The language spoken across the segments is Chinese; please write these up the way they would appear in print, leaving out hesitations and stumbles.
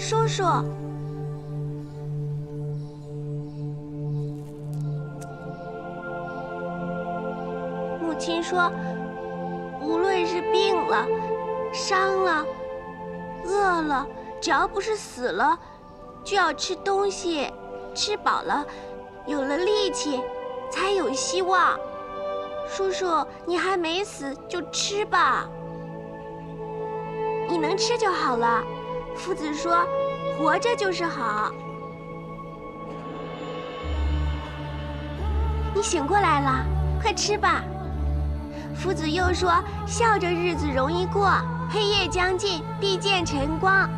叔叔，母亲说，无论是病了、伤了、饿了，只要不是死了，就要吃东西，吃饱了，有了力气，才有希望。叔叔，你还没死，就吃吧。你能吃就好了。夫子说，活着就是好。你醒过来了，快吃吧。夫子又说，笑着日子容易过，黑夜将近，必见晨光。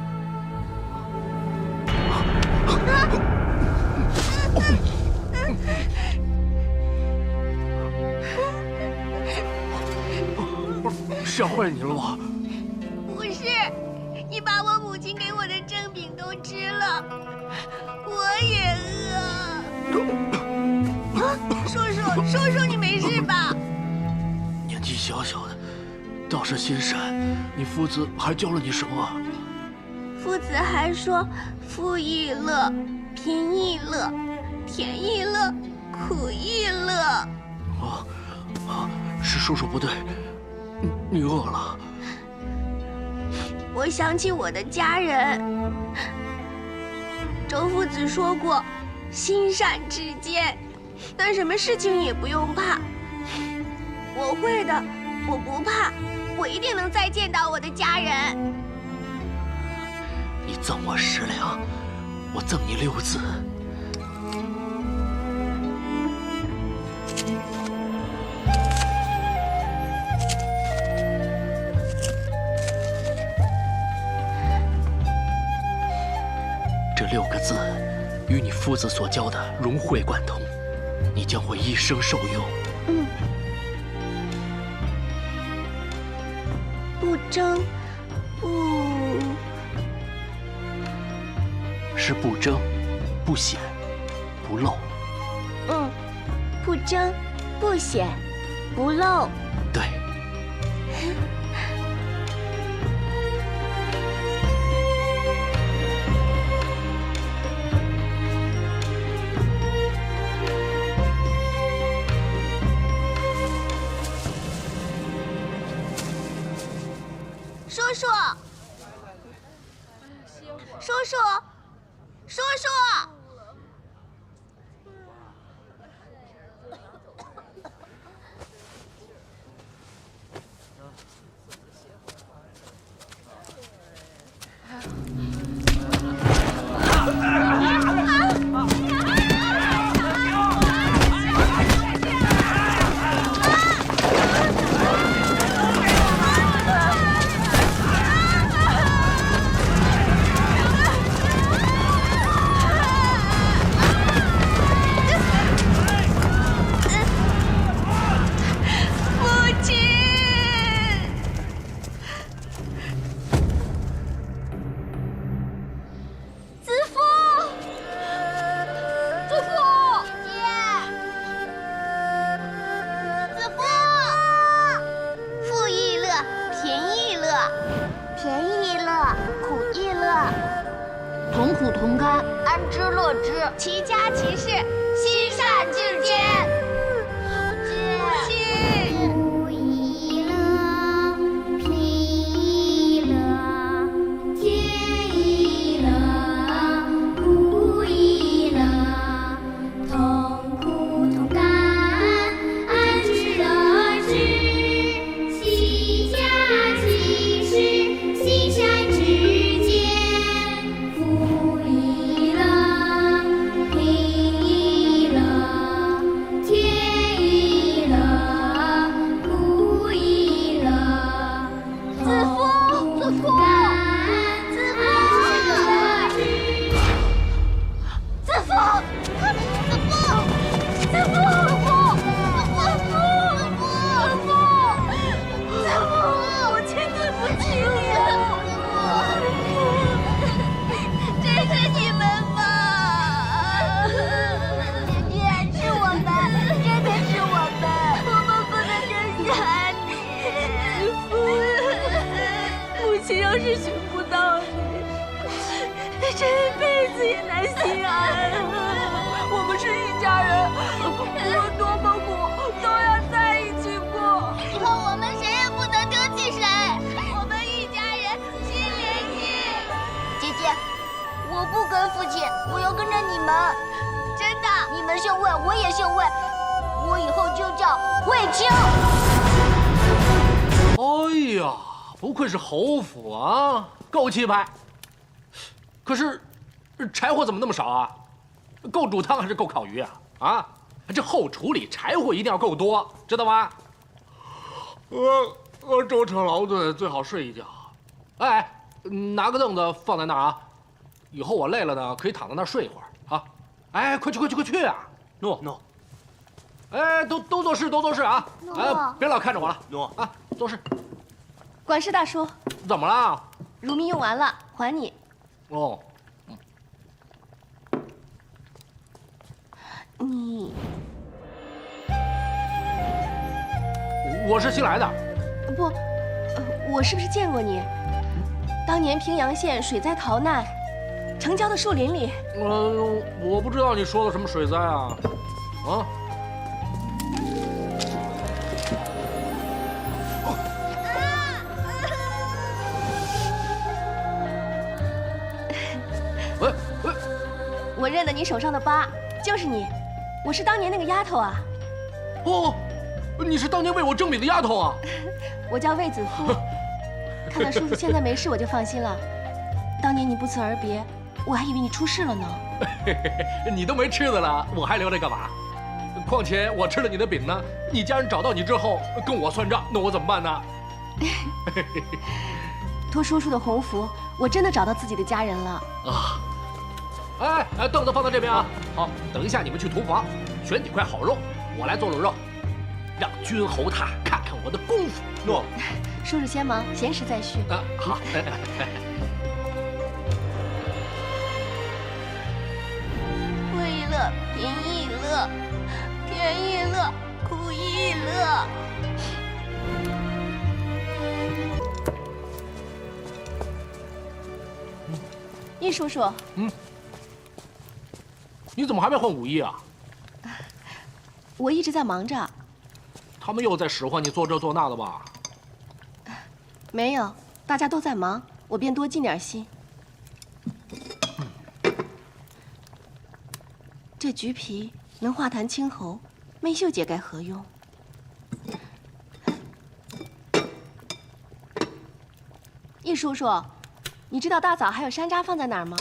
吓坏你了吗？不是，你把我母亲给我的蒸饼都吃了，我也饿。叔叔，你没事吧？年纪小小的，倒是心善。你夫子还教了你什么？夫子还说，富亦乐，贫亦乐，甜亦乐，苦亦乐。是叔叔不对，你饿了。我想起我的家人，周夫子说过，心善至坚，那什么事情也不用怕。我会的，我不怕，我一定能再见到我的家人。你赠我10两，我赠你6字。这6个字，与你夫子所教的融会贯通，你将会一生受用。不争，是不争、不显、不露。不争，不显，不露。对。叔叔。同苦同甘，安之乐之，齐家齐事，心善至坚。母亲，苦亦乐，贫亦乐，甜亦乐，苦亦乐，同苦同甘，安之乐之，齐家齐事，心善至坚。苦亦乐，贫亦乐，甜这辈子也难心安。我们是一家人，无论多么苦都要在一起过。以后我们谁也不能丢弃谁。我们一家人心连心。姐姐，我不跟父亲，我要跟着你们。真的，你们姓魏，我也姓魏，我以后就叫魏青。哎呀，不愧是侯府啊，够气派。可是，柴火怎么那么少啊？够煮汤还是够烤鱼啊？啊，这后厨里柴火一定要够多，知道吗？舟车劳顿，最好睡一觉。哎，拿个凳子放在那儿啊，以后我累了呢，可以躺在那儿睡一会儿啊。哎，快去啊！诺。哎，都做事啊！哎，别老看着我了。诺啊，做事。管事大叔，怎么了？乳蜜用完了，还你。哦，你我是新来的。不，我是不是见过你？当年平阳县水灾逃难，城郊的树林里。我不知道你说的什么水灾啊？啊？我认得你手上的疤，就是你，我是当年那个丫头啊。哦，你是当年为我征米的丫头啊？我叫魏子夫，看到叔叔现在没事，我就放心了。当年你不辞而别，我还以为你出事了呢。你都没吃的了，我还留着干嘛？况且我吃了你的饼呢，你家人找到你之后跟我算账，那我怎么办呢？托叔叔的鸿福，我真的找到自己的家人了啊！哎，凳子放到这边啊。好，等一下你们去厨房选几块好肉，我来做卤肉，让君侯他看看我的功夫。诺。叔叔先忙，闲时再叙。啊，好。苦亦乐，贫亦乐，甜亦乐，苦亦乐。易叔叔，你怎么还没换武艺啊？我一直在忙着。他们又在使唤你做这做那的吧？没有，大家都在忙，我便多尽点心。这橘皮能化痰清喉，媚秀姐该何用？易叔叔，你知道大嫂还有山楂放在哪儿吗？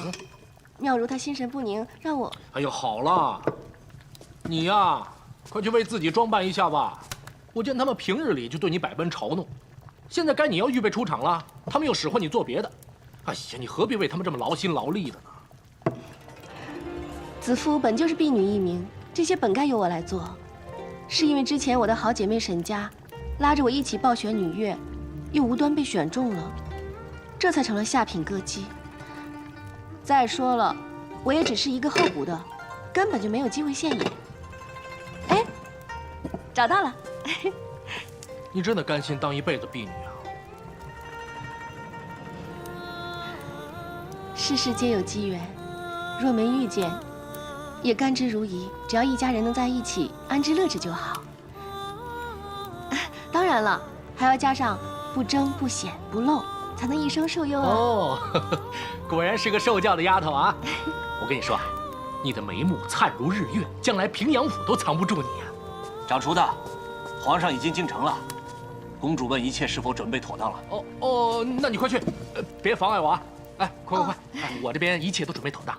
妙如她心神不宁，让我……哎呦，好了，你呀，快去为自己装扮一下吧。我见他们平日里就对你百般嘲弄，现在该你要预备出场了，他们又使唤你做别的。哎呀，你何必为他们这么劳心劳力的呢？子夫本就是婢女一名，这些本该由我来做，是因为之前我的好姐妹沈家拉着我一起报选女乐，又无端被选中了，这才成了下品歌姬。再说了，我也只是一个候补的，根本就没有机会现眼。哎，找到了。你真的甘心当一辈子婢女啊？世事皆有机缘，若没遇见，也甘之如饴。只要一家人能在一起，安之乐之就好。当然了，还要加上不争、不显、不露，才能一生受用啊。哦，果然是个受教的丫头啊！我跟你说，你的眉目灿如日月，将来平阳府都藏不住你啊！长厨的，皇上已经进城了，公主问一切是否准备妥当了。哦，那你快去，别妨碍我啊！哎，快！哎，我这边一切都准备妥当。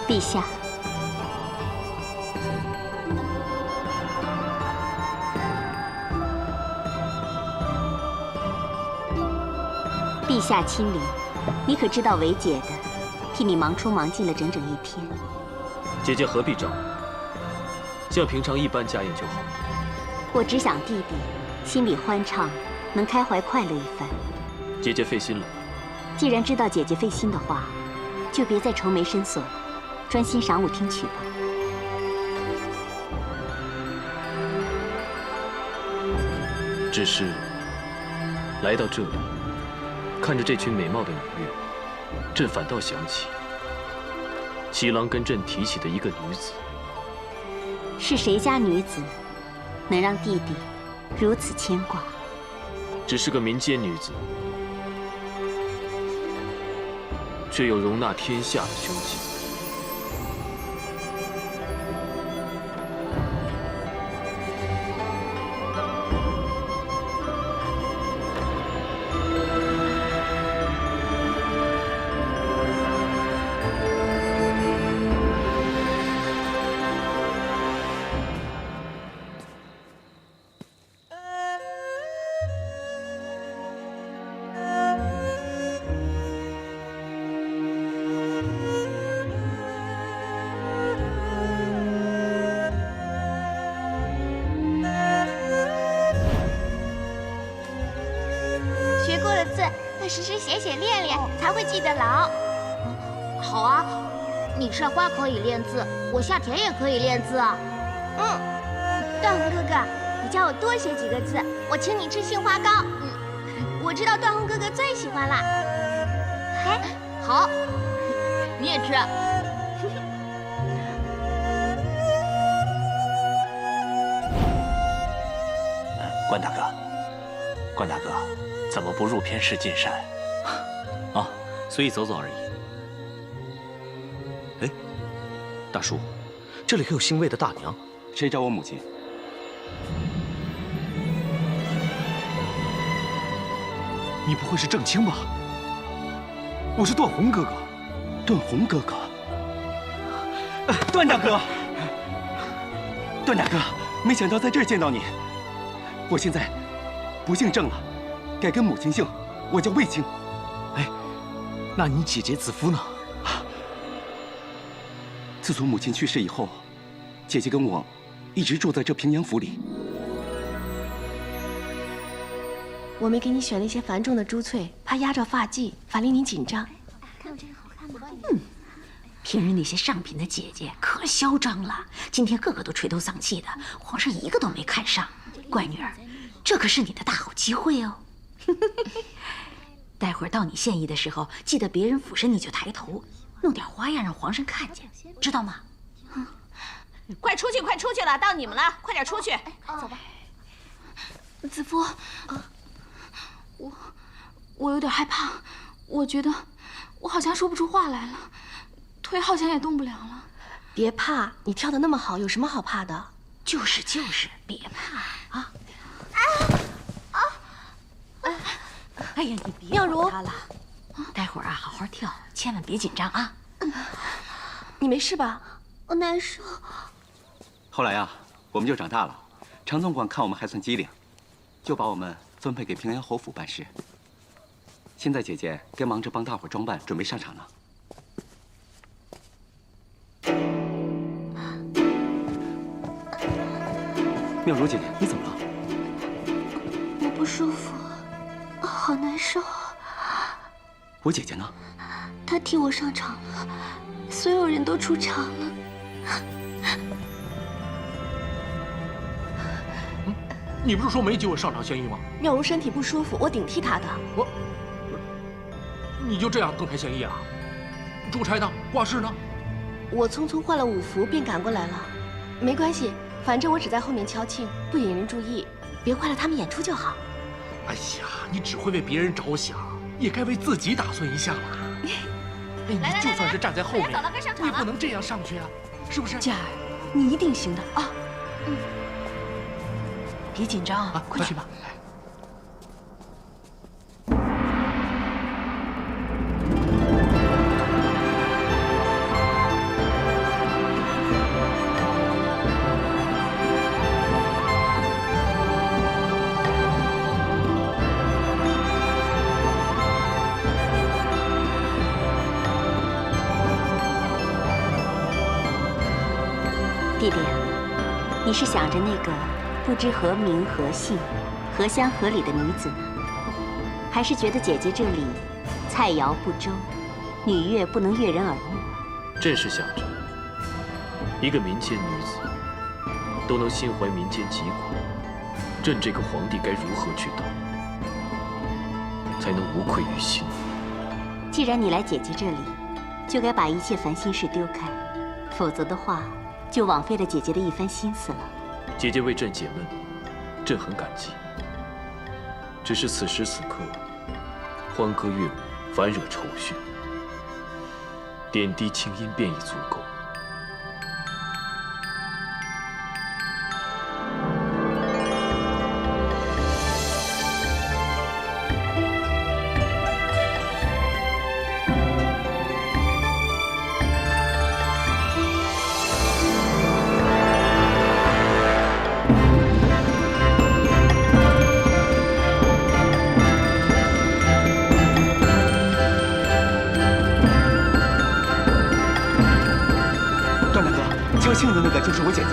陛下，陛下亲临。你可知道韦姐的，替你忙出忙进了整整1天。姐姐何必找我？像平常一般家宴就好。我只想弟弟心里欢畅，能开怀快乐一番。姐姐费心了。既然知道姐姐费心的话，就别再愁眉深锁了，专心赏舞听曲吧。只是来到这里，看着这群美貌的女乐，朕反倒想起七郎跟朕提起的一个女子。是谁家女子能让弟弟如此牵挂？只是个民间女子，却有容纳天下的胸襟。学过的字要时时写写练练，才会记得牢。好啊，你晒花可以练字，我下田也可以练字啊。段宏哥哥，你教我多学几个字，我请你吃杏花糕。我知道段宏哥哥最喜欢啦。哎，好，你也吃。关大哥，关大哥，怎么不入偏室进山？啊，随意走走而已。哎，大叔，这里可有姓魏的大娘？谁找我母亲？你不会是郑清吧？我是段宏哥哥。段宏哥哥，段大哥，段大哥，没想到在这儿见到你。我现在不姓郑了，改跟母亲姓，我叫魏青。哎，那你姐姐子夫呢？自从母亲去世以后，姐姐跟我一直住在这平阳府里。我没给你选了一些繁重的珠翠，怕压着发髻，反令你紧张。看我这个好看吗？平日那些上品的姐姐可嚣张了，今天个个都垂头丧气的，皇上一个都没看上。乖女儿，这可是你的大好机会哦！待会儿到你献艺的时候，记得别人俯身你就抬头，弄点花样让皇上看见，知道吗？快出去，快出去了，到你们了，快点出去。走吧。子夫，我有点害怕，我觉得我好像说不出话来了，腿好像也动不了了。别怕，你跳得那么好，有什么好怕的？就是，别怕啊！哎呀，你别妙如管他了，待会儿啊，好好跳，千万别紧张啊！你没事吧？我难受。后来啊，我们就长大了，常总管看我们还算机灵，就把我们分配给平阳侯府办事。现在姐姐该忙着帮大伙装扮，准备上场呢。妙如姐姐，你怎么了？我不舒服，好难受。我姐姐呢？她替我上场了，所有人都出场了。你不是说没机会上场献艺吗？妙如身体不舒服，我顶替她的。你就这样登台献艺啊？出差呢？挂饰呢？我匆匆换了舞服便赶过来了，没关系，反正我只在后面敲磬，不引人注意，别坏了他们演出就好。哎呀，你只会为别人着想，也该为自己打算一下啦。哎，你就算是站在后面，你也不能这样上去啊，是不是？佳儿，你一定行的啊！别紧张啊，快去吧。弟弟，你是想着那个不知何名何姓、何乡何里的女子呢，还是觉得姐姐这里菜肴不周，女乐不能悦人耳目？朕是想着，一个民间女子都能心怀民间疾苦，朕这个皇帝该如何去当，才能无愧于心？既然你来姐姐这里，就该把一切烦心事丢开，否则的话，就枉费了姐姐的一番心思了。姐姐为朕解闷，朕很感激。只是此时此刻，欢歌悦舞，烦惹愁绪，点滴清音便已足够。敲磬的那个就是我姐姐。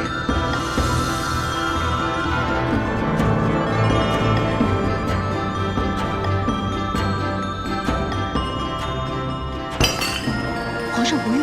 皇上不悦。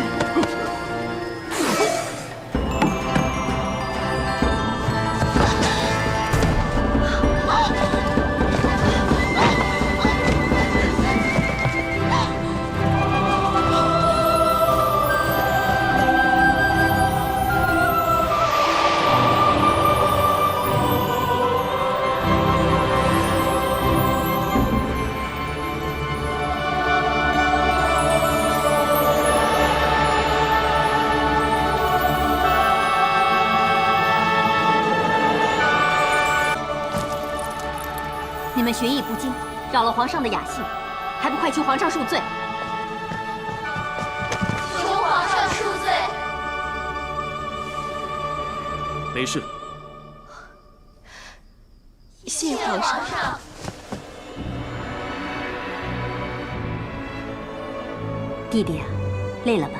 你们学艺不精，扰了皇上的雅兴，还不快求皇上恕罪！求皇上恕罪。没事。谢皇上。弟弟啊，累了吧？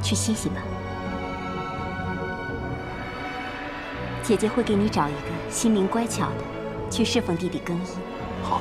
去歇息吧。姐姐会给你找一个心灵乖巧的，去侍奉弟弟更衣。好。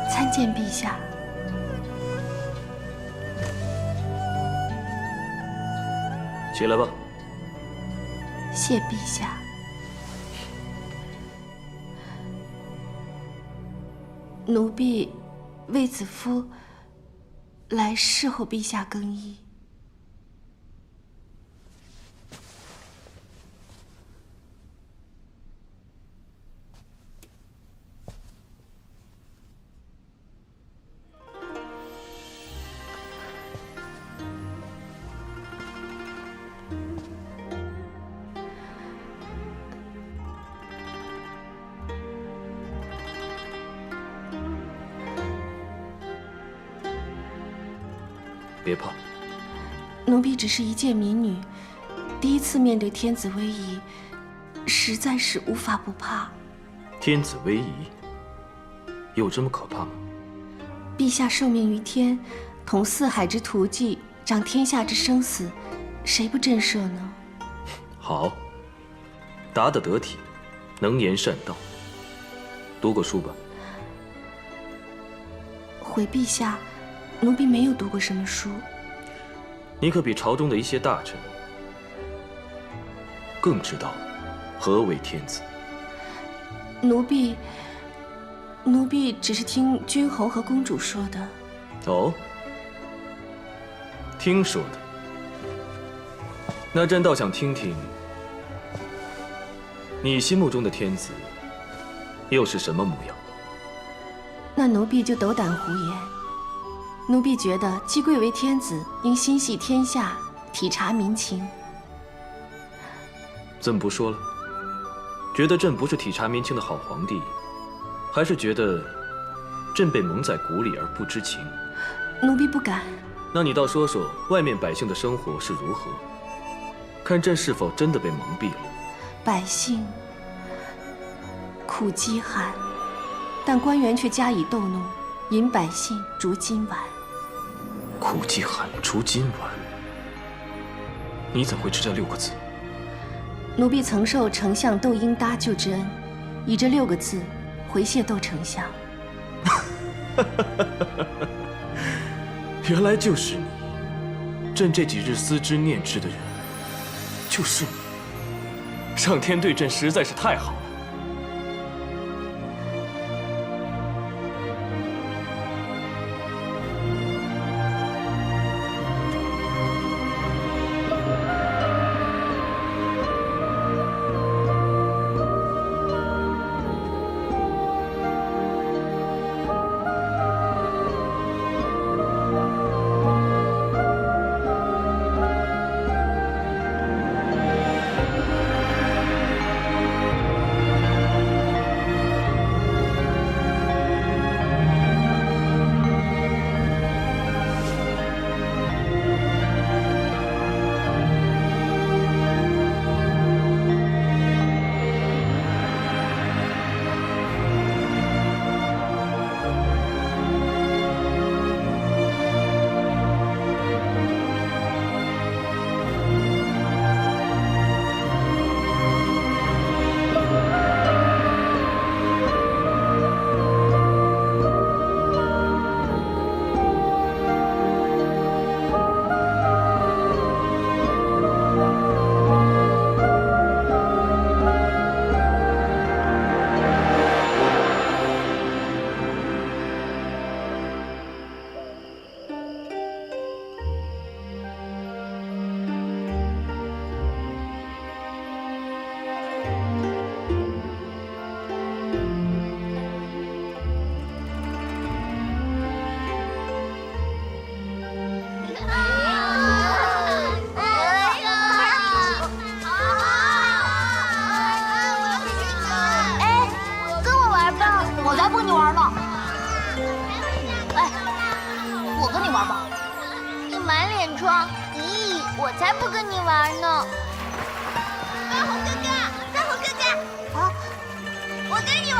参见陛下。起来吧。谢陛下。奴婢卫子夫来侍候陛下更衣。别怕，奴婢只是一介民女，第一次面对天子威仪，实在是无法不怕。天子威仪，有这么可怕吗？陛下受命于天，统四海之图计，掌天下之生死，谁不震慑呢？好，答得得体，能言善道。读过书吧？回陛下，奴婢没有读过什么书。你可比朝中的一些大臣更知道何为天子。奴婢只是听君侯和公主说的。哦，听说的。那朕倒想听听，你心目中的天子又是什么模样？那奴婢就斗胆胡言。奴婢觉得姬贵为天子，应心系天下，体察民情。怎么不说了？觉得朕不是体察民情的好皇帝，还是觉得朕被蒙在鼓里而不知情？奴婢不敢。那你倒说说，外面百姓的生活是如何？看朕是否真的被蒙蔽了。百姓苦饥寒，但官员却加以逗弄，引百姓逐今晚。苦饥寒，逐今晚。你怎会知这6个字？奴婢曾受丞相窦婴搭救之恩，以这6个字回谢窦丞相。原来就是你，朕这几日思之念之的人，就是你。上天对朕实在是太好了。我才不跟你玩呢！大红哥哥，大红哥哥，啊，我跟你玩，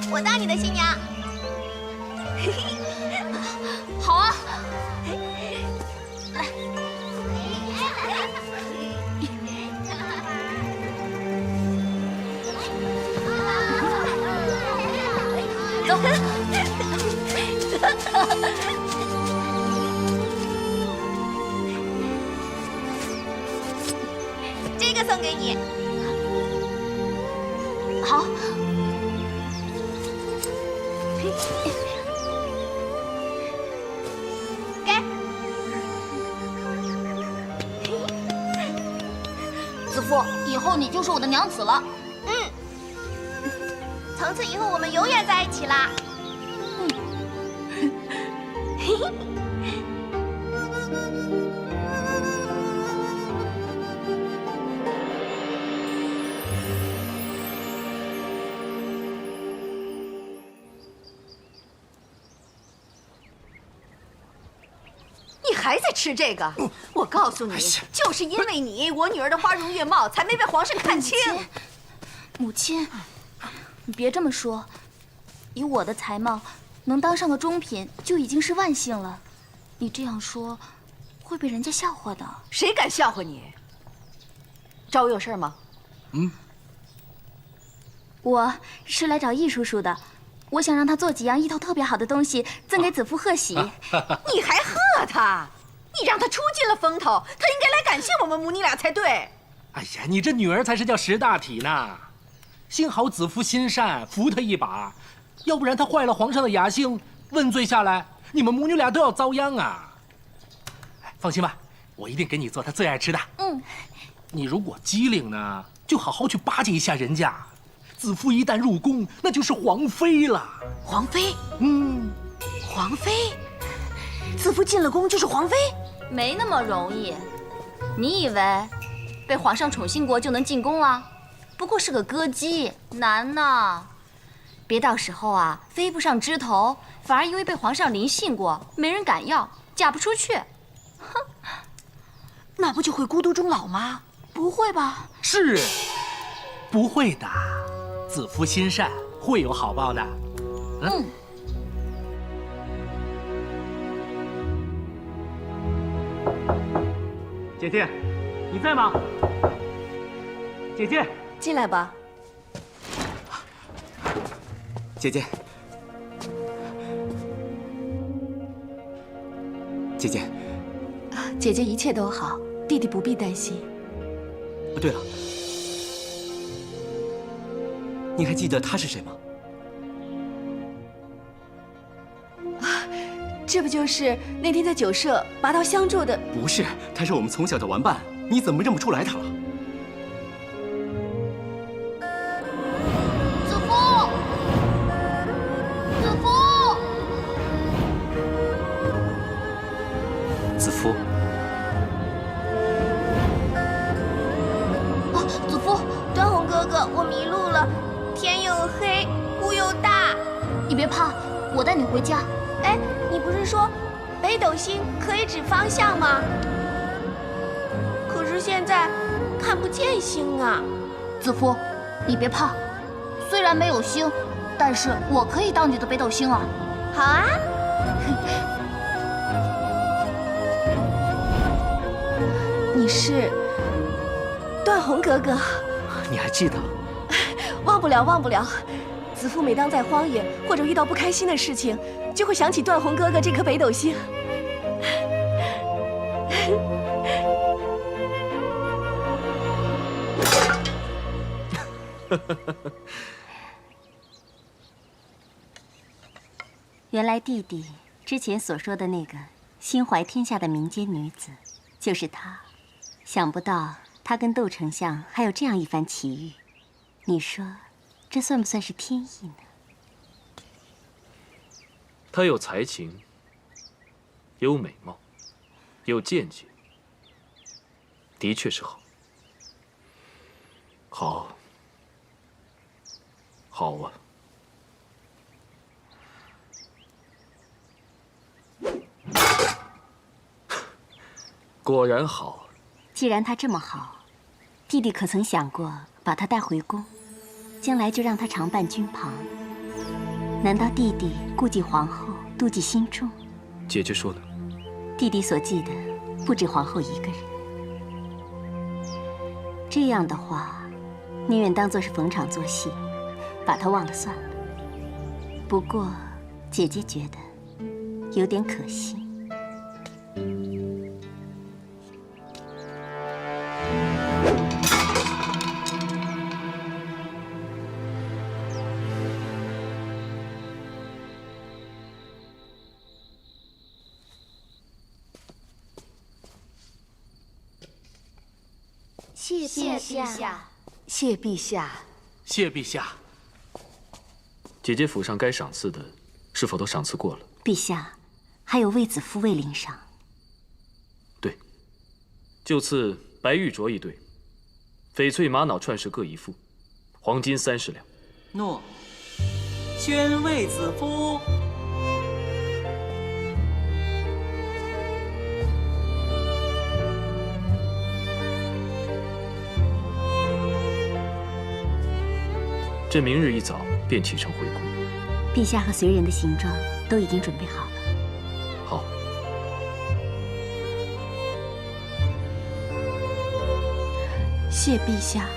我当你的新娘。好啊，来。走。这个送给你。好。给。子父，以后你就是我的娘子了。嗯。从此以后，我们永远在一起啦。嘿嘿。你还在吃这个？我告诉你，就是因为你，我女儿的花容月貌才没被皇上看清。母亲，你别这么说，以我的才貌，能当上个中品就已经是万幸了。你这样说，会被人家笑话的。谁敢笑话你？找我有事吗？我是来找易叔叔的。我想让他做几样意头特别好的东西，赠给子父贺喜。你还贺他？你让他出尽了风头，他应该来感谢我们母女俩才对。哎呀，你这女儿才是叫识大体呢。幸好子父心善，扶他一把，要不然他坏了皇上的雅兴，问罪下来，你们母女俩都要遭殃啊。放心吧，我一定给你做他最爱吃的。嗯，你如果机灵呢，就好好去巴结一下人家。子夫一旦入宫，那就是皇妃了。皇妃？皇妃？子夫进了宫就是皇妃？没那么容易。你以为被皇上宠幸过就能进宫了？不过是个歌姬，难呐。别到时候啊，飞不上枝头，反而因为被皇上临幸过，没人敢要，嫁不出去。哼，那不就会孤独终老吗？不会吧？是，不会的。子夫心善，会有好报的。姐姐，你在吗？姐姐，进来吧。姐姐，姐姐，姐姐一切都好，弟弟不必担心。对了，你还记得他是谁吗？这不就是那天在酒社拔刀相助的？不是，他是我们从小的玩伴，你怎么认不出来他了？子夫，子夫，子夫。子夫，端红哥哥，我迷路了，天又黑，雾又大。你别怕，我带你回家。哎，你不是说北斗星可以指方向吗？可是现在看不见星啊。子夫，你别怕，虽然没有星，但是我可以当你的北斗星啊。好啊。你是段宏哥哥？你还记得？忘不了，忘不了。子夫每当在荒野或者遇到不开心的事情，就会想起段宏哥哥这颗北斗星。原来弟弟之前所说的那个心怀天下的民间女子，就是她。想不到她跟窦丞相还有这样一番奇遇，你说这算不算是天意呢？她有才情，有美貌，有见解，的确是好。好，好啊。果然好。既然她这么好，弟弟可曾想过把她带回宫，将来就让她常伴君旁？难道弟弟顾忌皇后，妒忌心重？姐姐说的，弟弟所记的不止皇后一个人。这样的话，宁愿当作是逢场作戏，把她忘了算了。不过，姐姐觉得有点可惜。谢陛下，谢陛下，谢陛下。姐姐府上该赏赐的，是否都赏赐过了？陛下，还有为子夫卫领赏。对，就赐白玉镯一对，翡翠玛瑙串饰各一副，黄金30两。诺。宣慰子夫。朕明日一早便启程回宫。陛下和随人的行装都已经准备好了。好。谢陛下。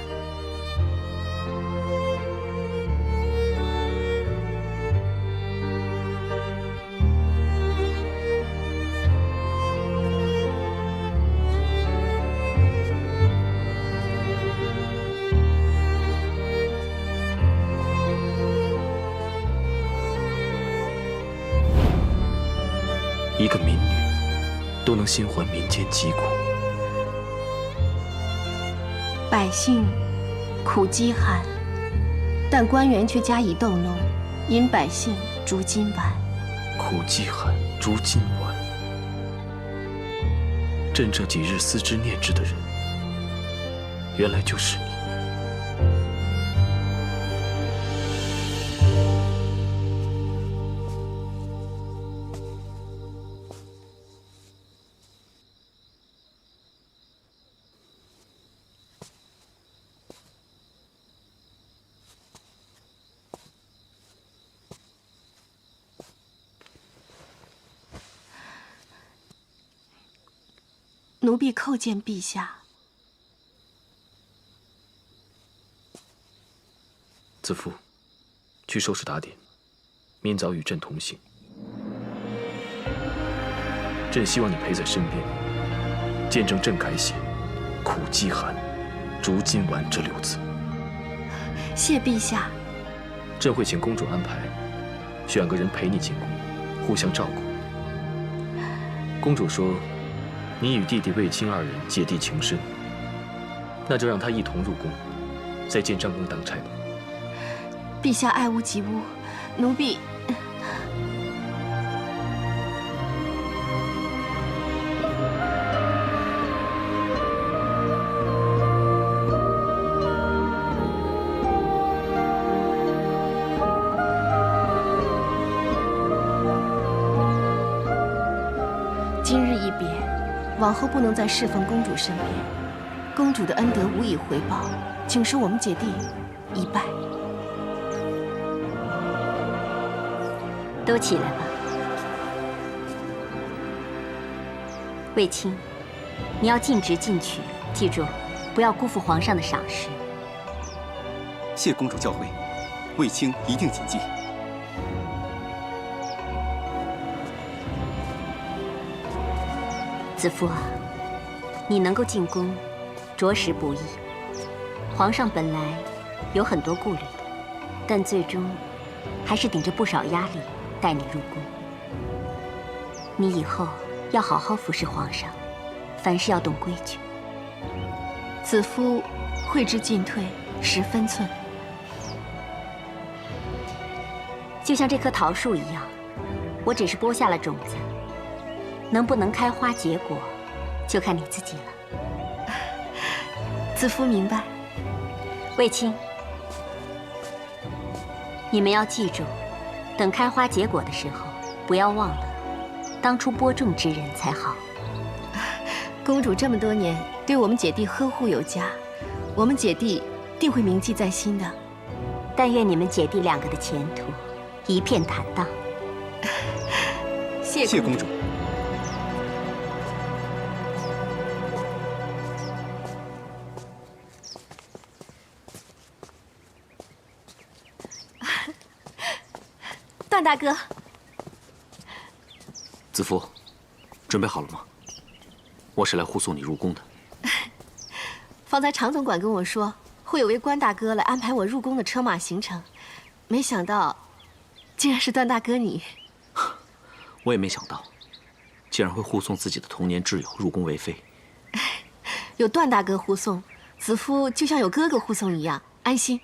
一个民女都能心怀民间疾苦，百姓苦饥寒，但官员却加以逗弄，引百姓逐金丸。苦饥寒，逐金丸。朕这几日思之念之的人，原来就是你。奴婢叩见陛下。子父，去收拾打点，明早与朕同行。朕希望你陪在身边，见证朕改写“苦饥寒，逐金丸”这6字。谢陛下。朕会请公主安排，选个人陪你进宫，互相照顾。公主说，你与弟弟卫青2人姐弟情深，那就让他一同入宫，在建章宫当差吧。陛下爱屋及乌，奴婢。今日一别，往后不能再侍奉公主身边，公主的恩德无以回报，请受我们姐弟一拜。都起来吧。卫青，你要尽职尽取，记住，不要辜负皇上的赏识。谢公主教诲，卫青一定谨记。子父啊，你能够进宫，着实不易。皇上本来有很多顾虑的，但最终还是顶着不少压力带你入宫。你以后要好好服侍皇上，凡事要懂规矩。子夫会知进退10分寸。就像这棵桃树一样，我只是播下了种子，能不能开花结果，就看你自己了。子夫明白。卫青，你们要记住，等开花结果的时候，不要忘了当初播种之人才好。公主这么多年对我们姐弟呵护有加，我们姐弟定会铭记在心的。但愿你们姐弟2个的前途一片坦荡。谢公主。段大哥，子夫，准备好了吗？我是来护送你入宫的。方才常总管跟我说，会有位关大哥来安排我入宫的车马行程，没想到，竟然是段大哥你。我也没想到，竟然会护送自己的童年挚友入宫为妃。有段大哥护送，子夫就像有哥哥护送一样，安心。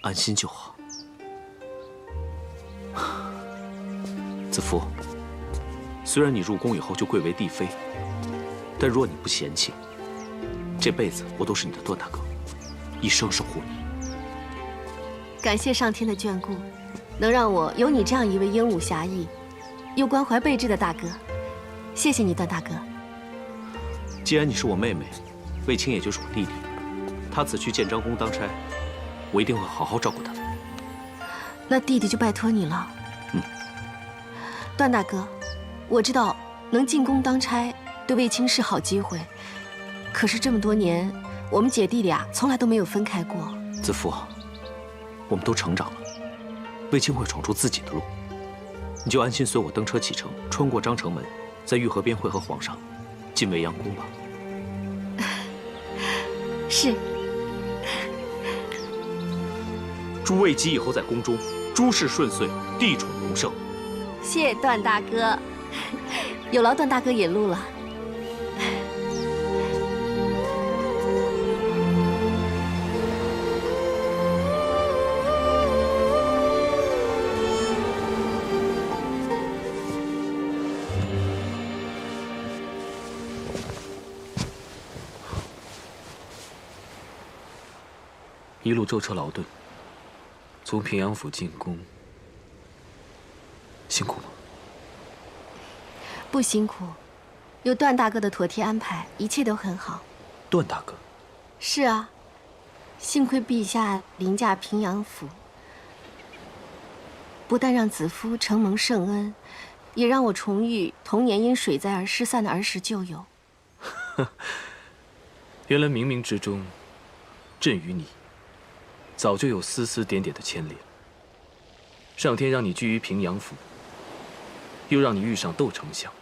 安心就好。子夫，虽然你入宫以后就贵为帝妃，但若你不嫌弃，这辈子我都是你的段大哥，一生守护你。感谢上天的眷顾，能让我有你这样一位英武侠义又关怀备至的大哥。谢谢你，段大哥。既然你是我妹妹，卫青也就是我弟弟，他此去建章宫当差，我一定会好好照顾他的。那弟弟就拜托你了。段大哥，我知道能进宫当差对卫青是好机会，可是这么多年，我们姐弟俩从来都没有分开过。子夫，我们都成长了，卫青会闯出自己的路，你就安心随我登车启程，穿过章城门，在御河边会合皇上，进未央宫吧。是。祝卫姬以后在宫中诸事顺遂，地宠隆盛。谢段大哥，有劳段大哥引路了。一路舟车劳顿，从平阳府进宫，辛苦吗？不辛苦，有段大哥的妥帖安排，一切都很好。段大哥？是啊，幸亏陛下临驾平阳府，不但让子夫承蒙圣恩，也让我重遇童年因水灾而失散的儿时旧友。原来冥冥之中，朕与你早就有丝丝点点的牵连。上天让你居于平阳府，又让你遇上窦丞相，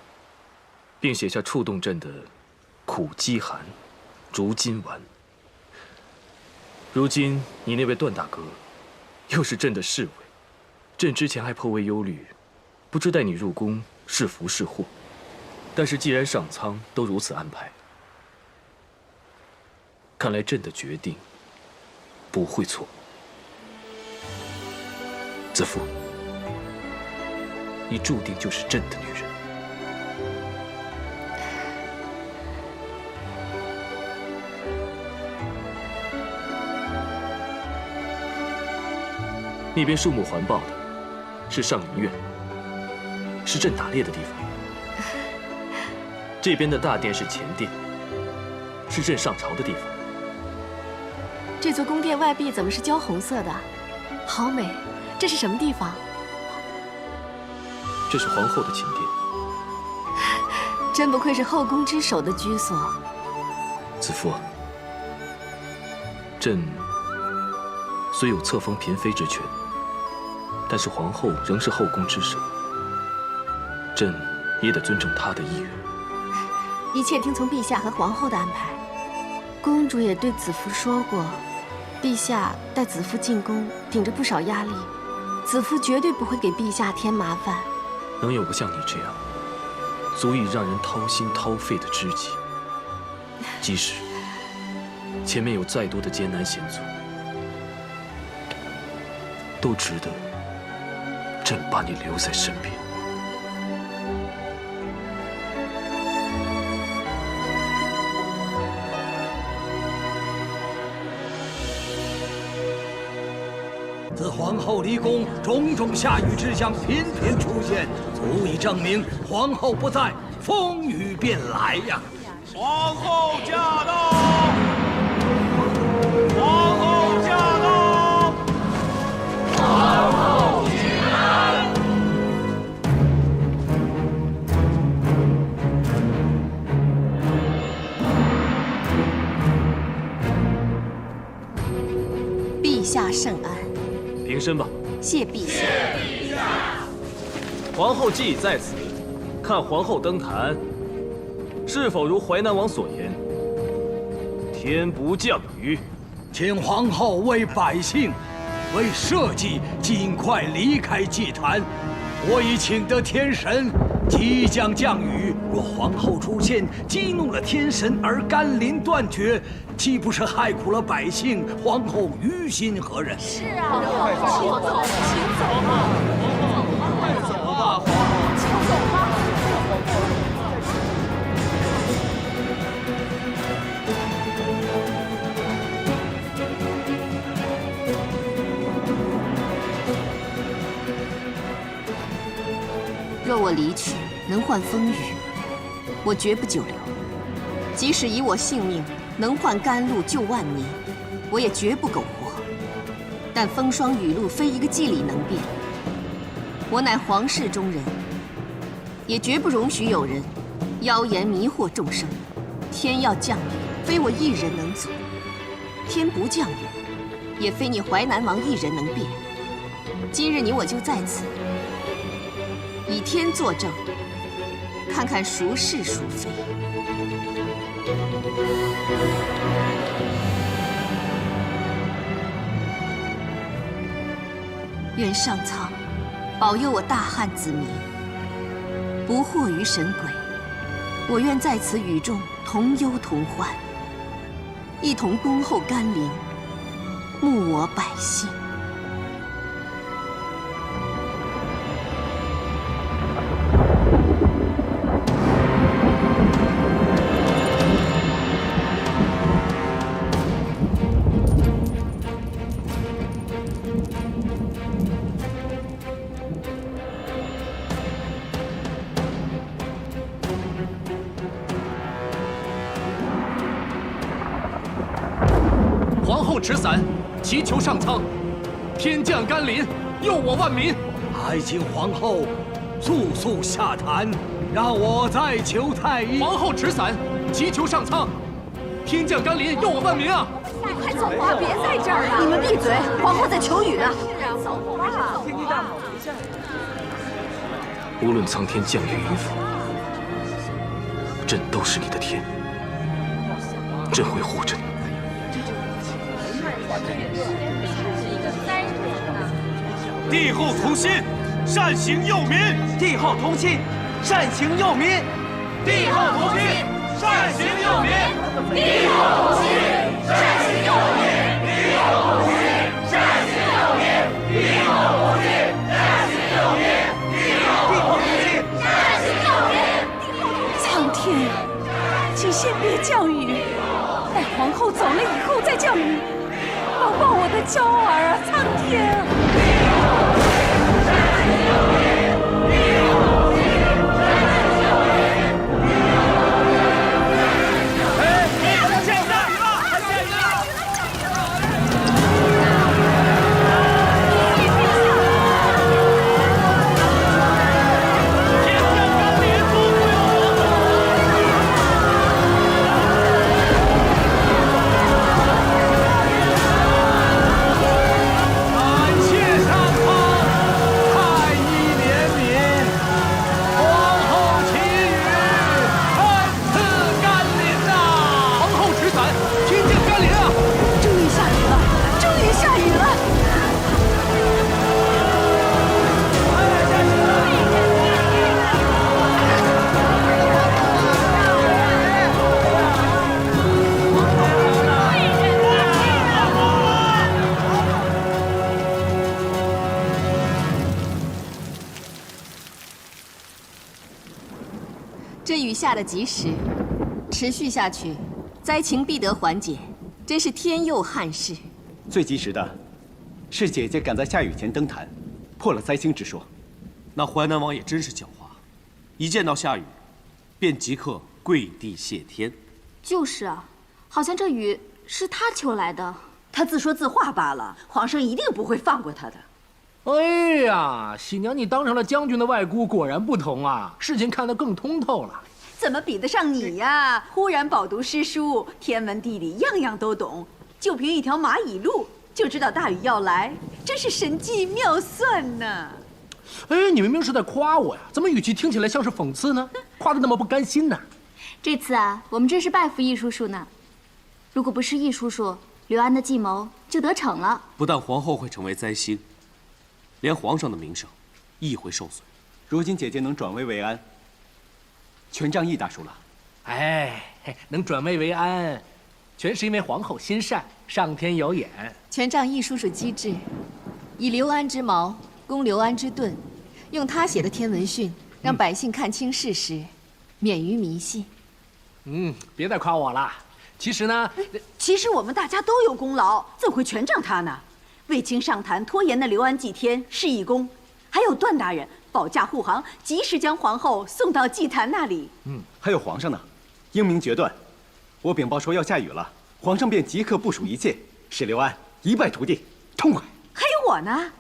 并写下触动朕的苦饥寒、竹金丸。如今你那位段大哥，又是朕的侍卫，朕之前还颇为忧虑，不知带你入宫是福是祸。但是既然上苍都如此安排，看来朕的决定不会错。子夫，你注定就是朕的女人。那边树木环抱的是上林苑，是朕打猎的地方。这边的大殿是前殿，是朕上朝的地方。这座宫殿外壁怎么是焦红色的？好美！这是什么地方？这是皇后的寝殿。真不愧是后宫之首的居所。子夫啊，朕虽有册封嫔妃之权，但是皇后仍是后宫之首，朕也得尊重她的意愿。一切听从陛下和皇后的安排。公主也对子夫说过，陛下带子夫进宫，顶着不少压力，子夫绝对不会给陛下添麻烦。能有个像你这样，足以让人掏心掏肺的知己，即使前面有再多的艰难险阻，都值得朕把你留在身边。自皇后离宫，种种下雨之象频频出现，足以证明皇后不在，风雨便来呀！皇后驾到！皇后驾到！皇后请安！陛下圣安。平身吧。谢陛下。皇后既已在此，看皇后登坛，是否如淮南王所言，天不降雨？请皇后为百姓，为社稷，尽快离开祭坛。我已请得天神，即将降雨。若皇后出现，激怒了天神而甘霖断绝，岂不是害苦了百姓？皇后于心何忍？是啊，快走，请走吧，快走吧，皇后，请走吧。若我离去能换风雨，我绝不久留；即使以我性命能换甘露救万民，我也绝不苟活。但风霜雨露非一个计里能变，我乃皇室中人，也绝不容许有人妖言迷惑众生。天要降雨，非我一人能阻；天不降雨，也非你淮南王一人能变。今日你我就在此。以天作证，看看孰是孰非。愿上苍保佑我大汉子民，不惑于神鬼。我愿在此雨中同忧同欢，一同恭候甘霖，牧我百姓。后持伞，祈求上苍，天降甘霖，佑我万民。还请皇后速速下坛，让我再求太医。皇后持伞，祈求上苍，天降甘霖，佑我万民啊！你快走吧，别在这儿了！你们闭嘴，皇后在求雨呢。走吧。无论苍天降雨与否，朕都是你的天，朕会护着你。帝后同心，善行佑民。帝后同心，善行佑民。帝后同心，善行佑民。帝后同心，善行佑民。帝后同心，善行佑民。帝后同心，善行佑民。帝后同心，善行佑民。苍天，请先别降雨，待皇后走了以后再降雨。抱抱我的娇儿啊，苍天！这雨下得及时，持续下去，灾情必得缓解，真是天佑汉室。最及时的，是姐姐赶在下雨前登坛，破了灾星之说。那淮南王也真是狡猾，一见到下雨，便即刻跪地谢天。就是啊，好像这雨是他求来的。他自说自话罢了，皇上一定不会放过他的。哎呀，喜娘，你当上了将军的外姑，果然不同啊，事情看得更通透了。怎么比得上你呀？忽然饱读诗书，天文地理样样都懂，就凭一条蚂蚁路就知道大雨要来，真是神机妙算呐！哎，你明明是在夸我呀，怎么语气听起来像是讽刺呢？夸得那么不甘心呢？这次啊，我们真是拜服易叔叔呢。如果不是易叔叔，刘安的计谋就得逞了。不但皇后会成为灾星，连皇上的名声亦会受损。如今姐姐能转危为安，全仗易大叔了。哎，能转危为安，全是因为皇后心善，上天有眼。全仗易叔叔机智，以刘安之矛攻刘安之盾，用他写的天文训，让百姓看清事实，免于迷信。别再夸我了。其实呢，其实我们大家都有功劳，怎会全仗他呢？卫青上坛拖延的刘安祭天是义功，还有段大人保驾护航，及时将皇后送到祭坛那里。还有皇上呢，英明决断。我禀报说要下雨了，皇上便即刻部署一切，使刘安一败涂地，痛快。还有我呢，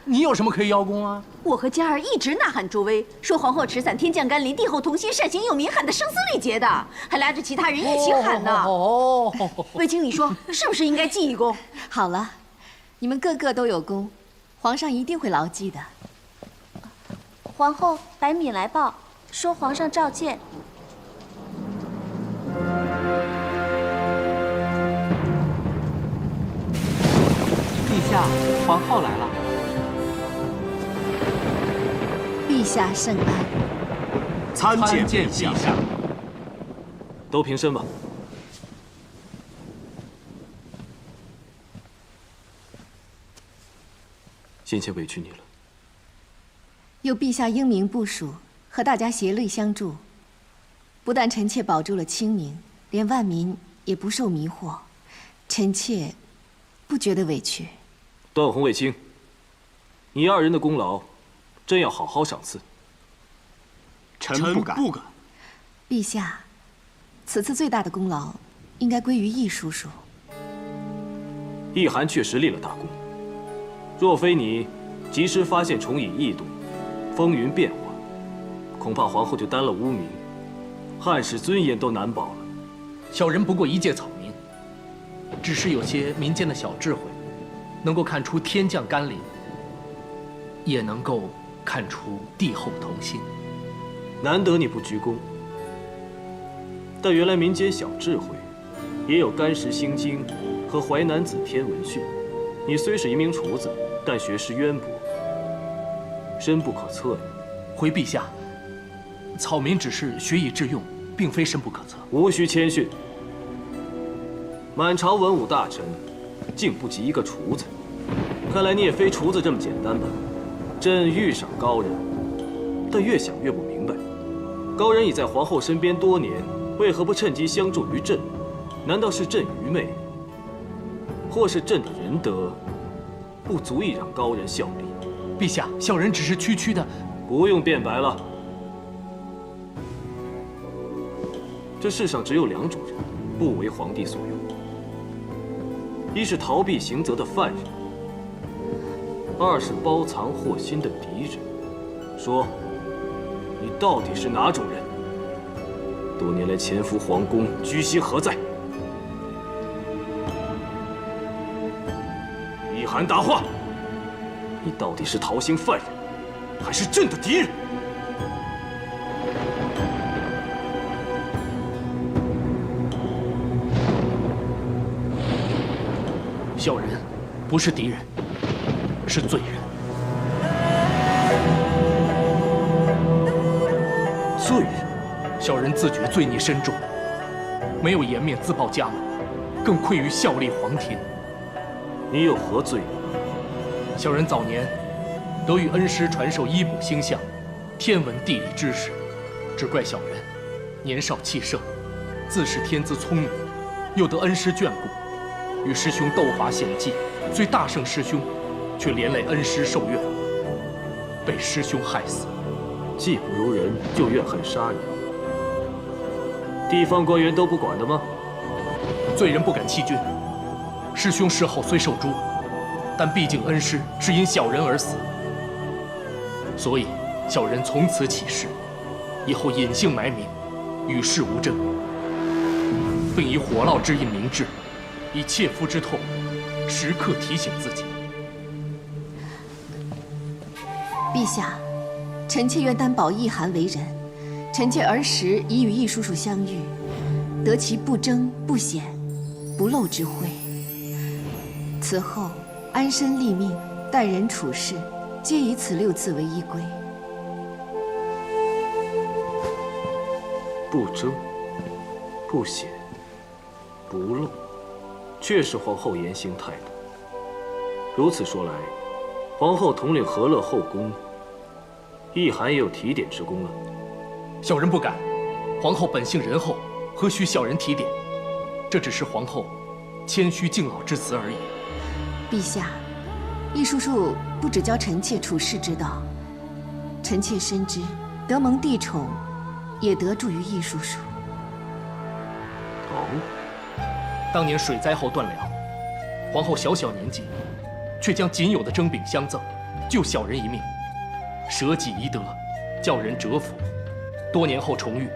你有什么可以邀功啊？我和佳儿一直呐喊助威，说皇后持伞，天降甘霖，帝后同心，善行佑民，喊得声嘶力竭的，还拉着其他人一起喊呢。卫青，你说是不是应该记一功？好了，你们个个都有功，皇上一定会牢记的。皇后白敏来报，说皇上召见。陛下，皇后来了。陛下圣安。参见陛下。都平身吧。先前委屈你了。有陛下英明部署，和大家协力相助，不但臣妾保住了清明，连万民也不受迷惑，臣妾不觉得委屈。段宏、卫青，你二人的功劳，真要好好赏赐。臣不敢。陛下，此次最大的功劳，应该归于易叔叔。易寒确实立了大功，若非你及时发现重蚁异动，风云变化，恐怕皇后就担了污名，汉室尊严都难保了。小人不过一介草民，只是有些民间的小智慧，能够看出天降甘霖，也能够看出帝后同心。难得你不鞠躬，但原来民间小智慧也有干石心经和淮南子天文训。你虽是一名厨子，但学识渊博，深不可测呀。回陛下，草民只是学以致用，并非深不可测。无需谦逊。满朝文武大臣，竟不及一个厨子。看来你也非厨子这么简单吧？朕欲赏高人，但越想越不明白，高人已在皇后身边多年，为何不趁机相助于朕？难道是朕愚昧，或是朕的仁德不足以让高人效力？陛下，小人只是区区的……不用辩白了。这世上只有两种人，不为皇帝所用：一是逃避刑责的犯人，二是包藏祸心的敌人。说，你到底是哪种人？多年来潜伏皇宫，居心何在？易寒，答话！你到底是逃刑犯人，还是朕的敌人？小人不是敌人，是罪人。罪人？小人自觉罪孽深重，没有颜面自报家门，更愧于效力皇庭。你有何罪？小人早年得与恩师传授医卜星象、天文地理知识，只怪小人年少气盛，自恃天资聪明，又得恩师眷顾，与师兄斗法险计，虽大胜师兄，却连累恩师受怨，被师兄害死。技不如人，就怨恨杀人，地方官员都不管的吗？罪人不敢欺君。师兄事后虽受诛，但毕竟恩师是因小人而死，所以小人从此起誓，以后隐姓埋名，与世无争，并以火烙之印明志，以切肤之痛，时刻提醒自己。陛下，臣妾愿担保易寒为人。臣妾儿时已与易叔叔相遇，得其不争不显、不露之慧。此后安身立命、待人处事，皆以此6字为依归。不争、不显、不露，确是皇后言行态度。如此说来，皇后统领和乐后宫，易寒也有提点之功了。小人不敢，皇后本性仁厚，何须小人提点？这只是皇后谦虚敬老之词而已。陛下，易叔叔不只教臣妾处世之道，臣妾深知得蒙帝宠，也得助于易叔叔。当年水灾后断粮，皇后小小年纪，却将仅有的蒸饼相赠，救小人一命，舍己遗德，叫人折服。多年后重遇，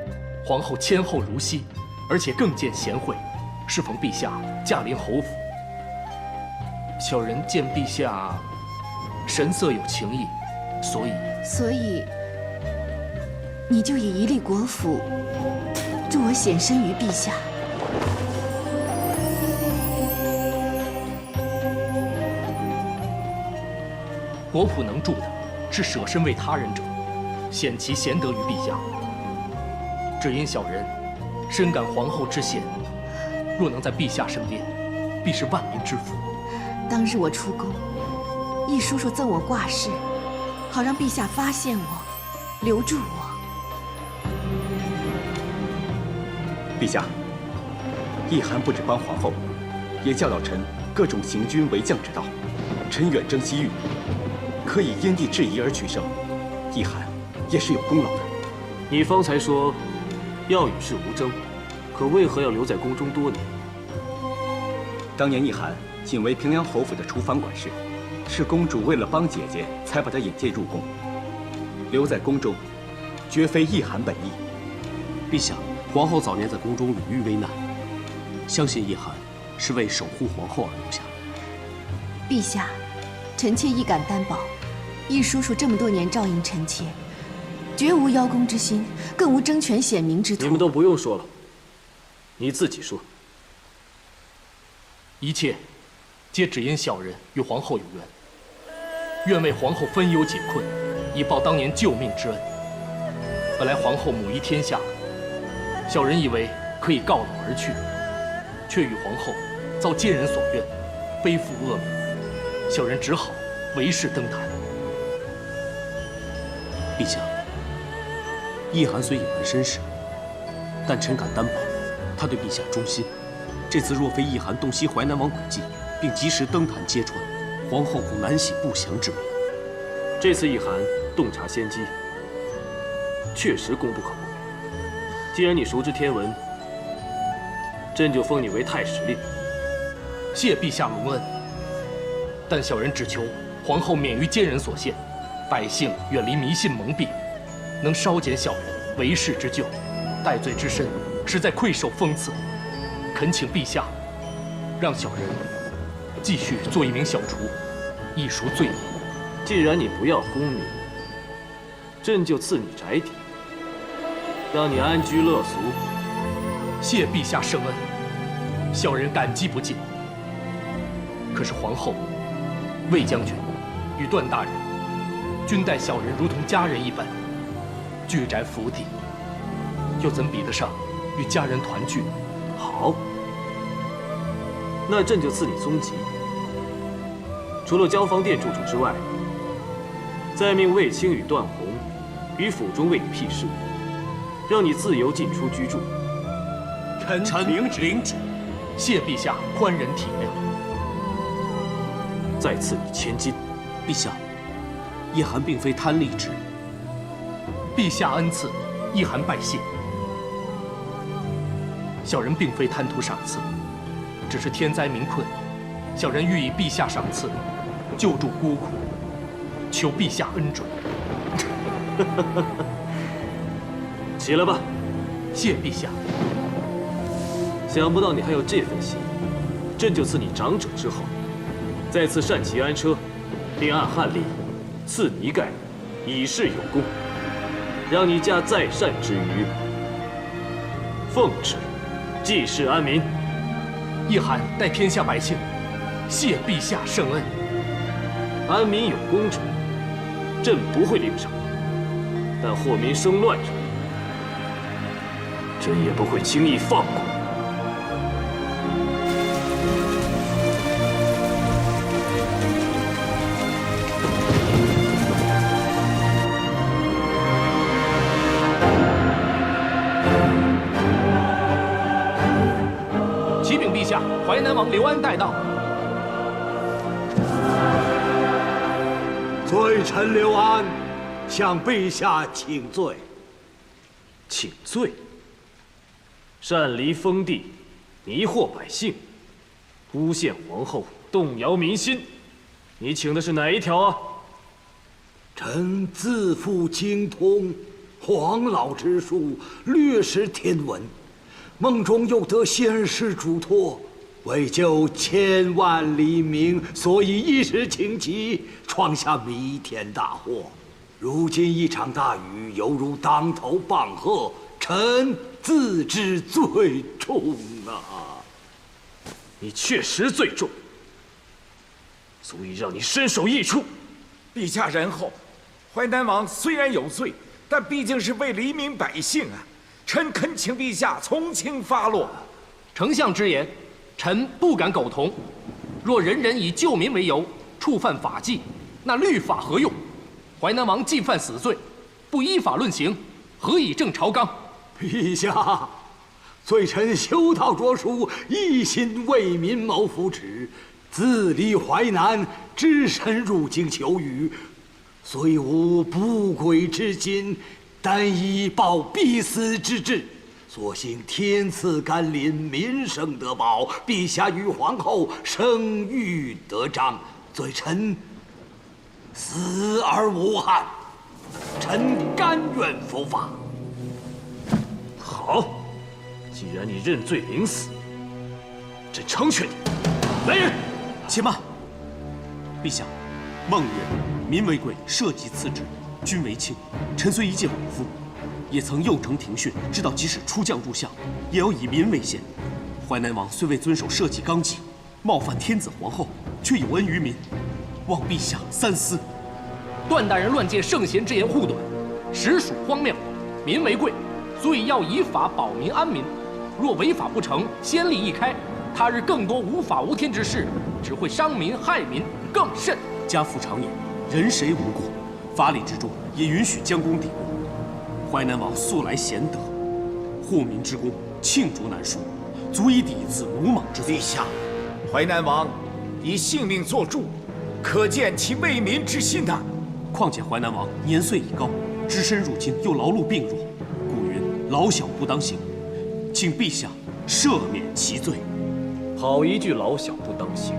皇后谦厚如昔，而且更见贤惠。适逢陛下驾临侯府，小人见陛下神色有情意，所以你就以一立国府，助我显身于陛下。国仆能助的，是舍身为他人者，显其贤德于陛下。只因小人深感皇后之贤，若能在陛下身边，必是万民之福。当日我出宫，易叔叔赠我挂饰，好让陛下发现我，留住我。陛下，易寒不止帮皇后，也教导臣各种行军为将之道。臣远征西域，可以因地制宜而取胜，易寒也是有功劳的。你方才说要与世无争，可为何要留在宫中多年？当年易寒仅为平凉侯府的厨房管事，是公主为了帮姐姐才把她引荐入宫。留在宫中，绝非意涵本意。陛下，皇后早年在宫中屡遇危难，相信意涵是为守护皇后而留下。陛下，臣妾亦敢担保，易叔叔这么多年照应臣妾，绝无邀功之心，更无争权显明之图。你们都不用说了，你自己说。一切皆只因小人与皇后有冤，愿为皇后分忧解困，以报当年救命之恩。本来皇后母仪天下，小人以为可以告老而去，却与皇后遭奸人所愿，背负恶名，小人只好为世登坛。陛下，意涵虽隐瞒身世，但臣敢担保，他对陛下忠心。这次若非意涵洞悉淮南王诡计，并及时登坛揭穿，皇后恐难洗不祥之名。这次意涵洞察先机，确实功不可没。既然你熟知天文，朕就封你为太史令。谢陛下隆恩，但小人只求皇后免于奸人所陷，百姓远离迷信蒙蔽，能稍减小人为世之咎，戴罪之身，实在愧受封赐。恳请陛下，让小人继续做一名小厨，一赎罪孽。既然你不要功名，朕就赐你宅邸，让你安居乐俗。谢陛下圣恩，小人感激不尽。可是皇后、魏将军与段大人均待小人如同家人一般，居宅福地，又怎比得上与家人团聚？好，那朕就赐你宗籍，除了交房殿住处之外，再命卫青与段宏于府中为你辟事，让你自由进出居住。臣领旨。谢陛下宽仁体谅。再赐你千金。陛下，意涵并非贪利之人。陛下恩赐，意涵拜谢。小人并非贪图赏赐，只是天灾民困，小人欲以陛下赏赐救助孤苦，求陛下恩准。起来吧。谢陛下。想不到你还有这份心，朕就赐你长者之号，再赐单骑安车，并按汉例赐你一盖，以示有功，让你家在善之余，奉旨济世安民。意涵待天下百姓，谢陛下圣恩。安民有功者，朕不会领赏；但祸民生乱者，朕也不会轻易放过。启禀陛下，淮南王刘安带到。罪臣刘安向陛下请罪。请罪？擅离封地，迷惑百姓，诬陷皇后，动摇民心，你请的是哪一条啊？臣自负精通黄老之术，略识天文，梦中又得仙师嘱托，为救千万黎民，所以一时情急，闯下弥天大祸。如今一场大雨，犹如当头棒喝，臣自知罪重啊！你确实罪重，足以让你身首异处。陛下仁厚，淮南王虽然有罪，但毕竟是为黎民百姓啊！臣恳请陛下从轻发落。丞相之言，臣不敢苟同。若人人以救民为由，触犯法纪，那律法何用？淮南王既犯死罪，不依法论刑，何以正朝纲？陛下，罪臣修道着书，一心为民谋福祉，自立淮南，只身入京求雨，虽无不轨之心，但以报必死之志，所幸天赐甘霖，民生得保，陛下与皇后生育得彰，罪臣死而无憾，臣甘愿伏法。好，既然你认罪领死，朕成全你。来人，且慢。陛下，孟曰：“民为贵，社稷次之，君为轻。”臣虽一介武夫，也曾幼承庭训，知道即使出将入相，也要以民为先。淮南王虽未遵守社稷纲纪，冒犯天子皇后，却有恩于民，望陛下三思。段大人乱借圣贤之言护短，实属荒谬。民为贵，所以要以法保民安民。若违法不成，先例一开，他日更多无法无天之事，只会伤民害民，更甚。家父常言，人谁无过，法理之中也允许将功抵过。淮南王素来贤德，护民之功罄竹难书，足以抵一次鲁莽之罪。陛下，淮南王以性命作注，可见其为民之心呐。况且淮南王年岁已高，只身入京又劳碌病弱，故云老小不当行，请陛下赦免其罪。好一句老小不当行！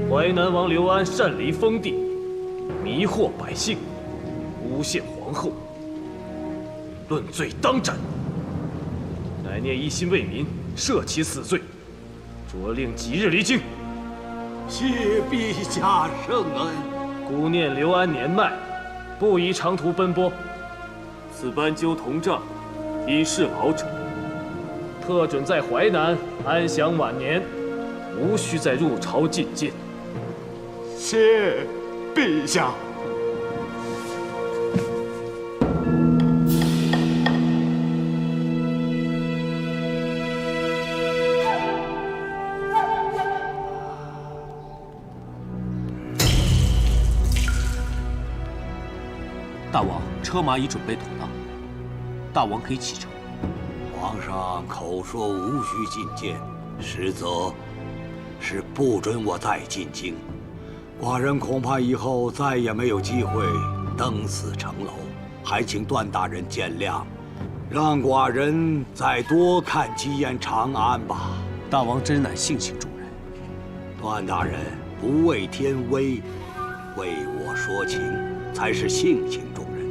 淮南王刘安擅离封地，迷惑百姓，诬陷皇后，论罪当斩。乃念一心为民，赦其死罪，着令即日离京。谢陛下圣恩。孤念刘安年迈，不宜长途奔波。此班纠同帐，因是老者，特准在淮南安享晚年，无需再入朝觐见。谢陛下。大王，车马已准备妥当，大王可以启程。皇上口说无需觐见，实则是不准我再进京。寡人恐怕以后再也没有机会登此城楼，还请段大人见谅，让寡人再多看几眼长安吧。大王真乃性情中人。段大人不畏天威，为我说情，才是性情中人。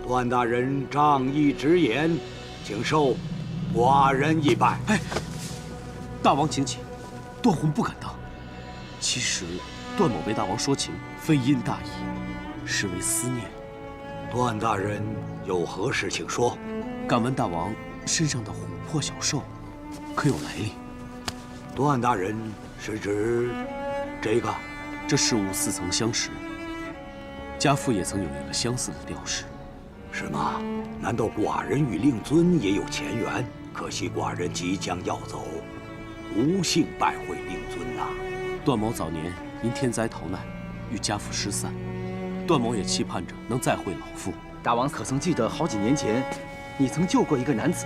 段大人仗义直言，请受寡人一拜。哎，大王请起，段宏不敢当。其实段某为大王说情，非因大义，是为思念。段大人有何事请说。敢问大王身上的琥珀小兽，可有来历？段大人是指这个？这事物似曾相识，家父也曾有一个相似的吊饰。是吗？难道寡人与令尊也有前缘？可惜寡人即将要走，无幸拜会令尊呐。段某早年因天灾逃难，与家父失散，段某也期盼着能再会老父。大王可曾记得好几年前，你曾救过一个男子？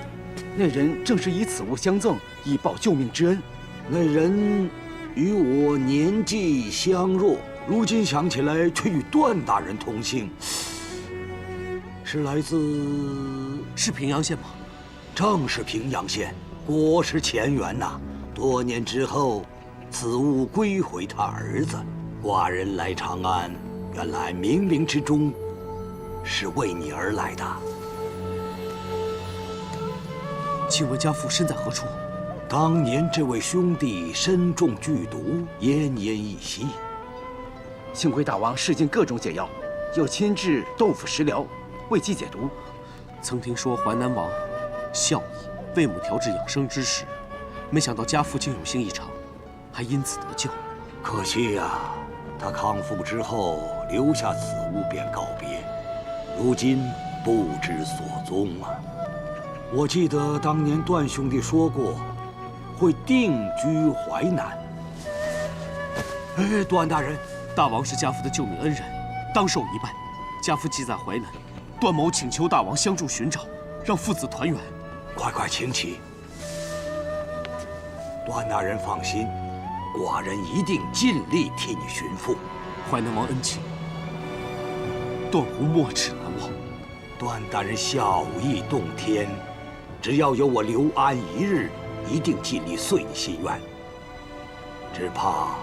那人正是以此物相赠，以报救命之恩。那人与我年纪相若，如今想起来却与段大人同姓。是来自平阳县吗？正是平阳县，果是前缘呐。多年之后，此物归回他儿子。寡人来长安，原来冥冥之中是为你而来的。请问家父身在何处？当年这位兄弟身中剧毒，奄奄一息。幸亏大王试尽各种解药，又亲制豆腐食疗，为其解毒。曾听说淮南王孝义，为母调制养生之食，没想到家父竟有幸一场，还因此得救。可惜呀，他康复之后留下此物便告别，如今不知所踪啊。我记得当年段兄弟说过，会定居淮南。哎，段大人，大王是家父的救命恩人，当受一拜。家父既在淮南，段某请求大王相助寻找，让父子团圆。快请起。段大人放心，寡人一定尽力替你寻父。淮南王恩情，段宏没齿难忘。段大人孝义动天，只要有我刘安一日，一定尽力遂你心愿。只怕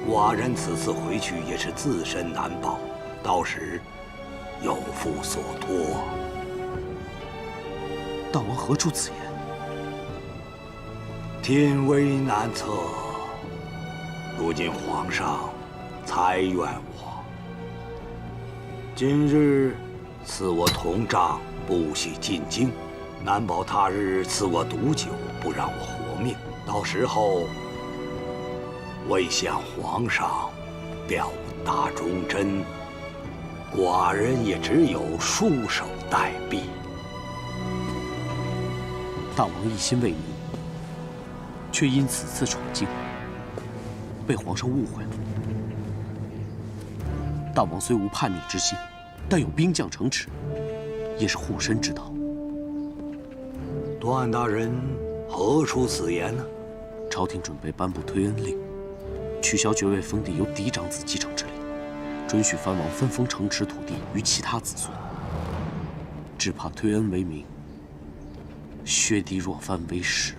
寡人此次回去也是自身难保，到时有负所托。大王何出此言？天危难测，如今皇上才怨我。今日赐我铜杖，不许进京，难保他日赐我毒酒，不让我活命。到时候为向皇上表达忠贞，寡人也只有束手待毙。大王一心为民，却因此次闯京，被皇上误会了。大王虽无叛逆之心，但有兵将城池，也是护身之道。段大人何出此言呢？朝廷准备颁布推恩令，取消爵位封地由嫡长子继承之令，准许藩王分封城池土地于其他子孙。只怕推恩为名，削嫡弱藩为实。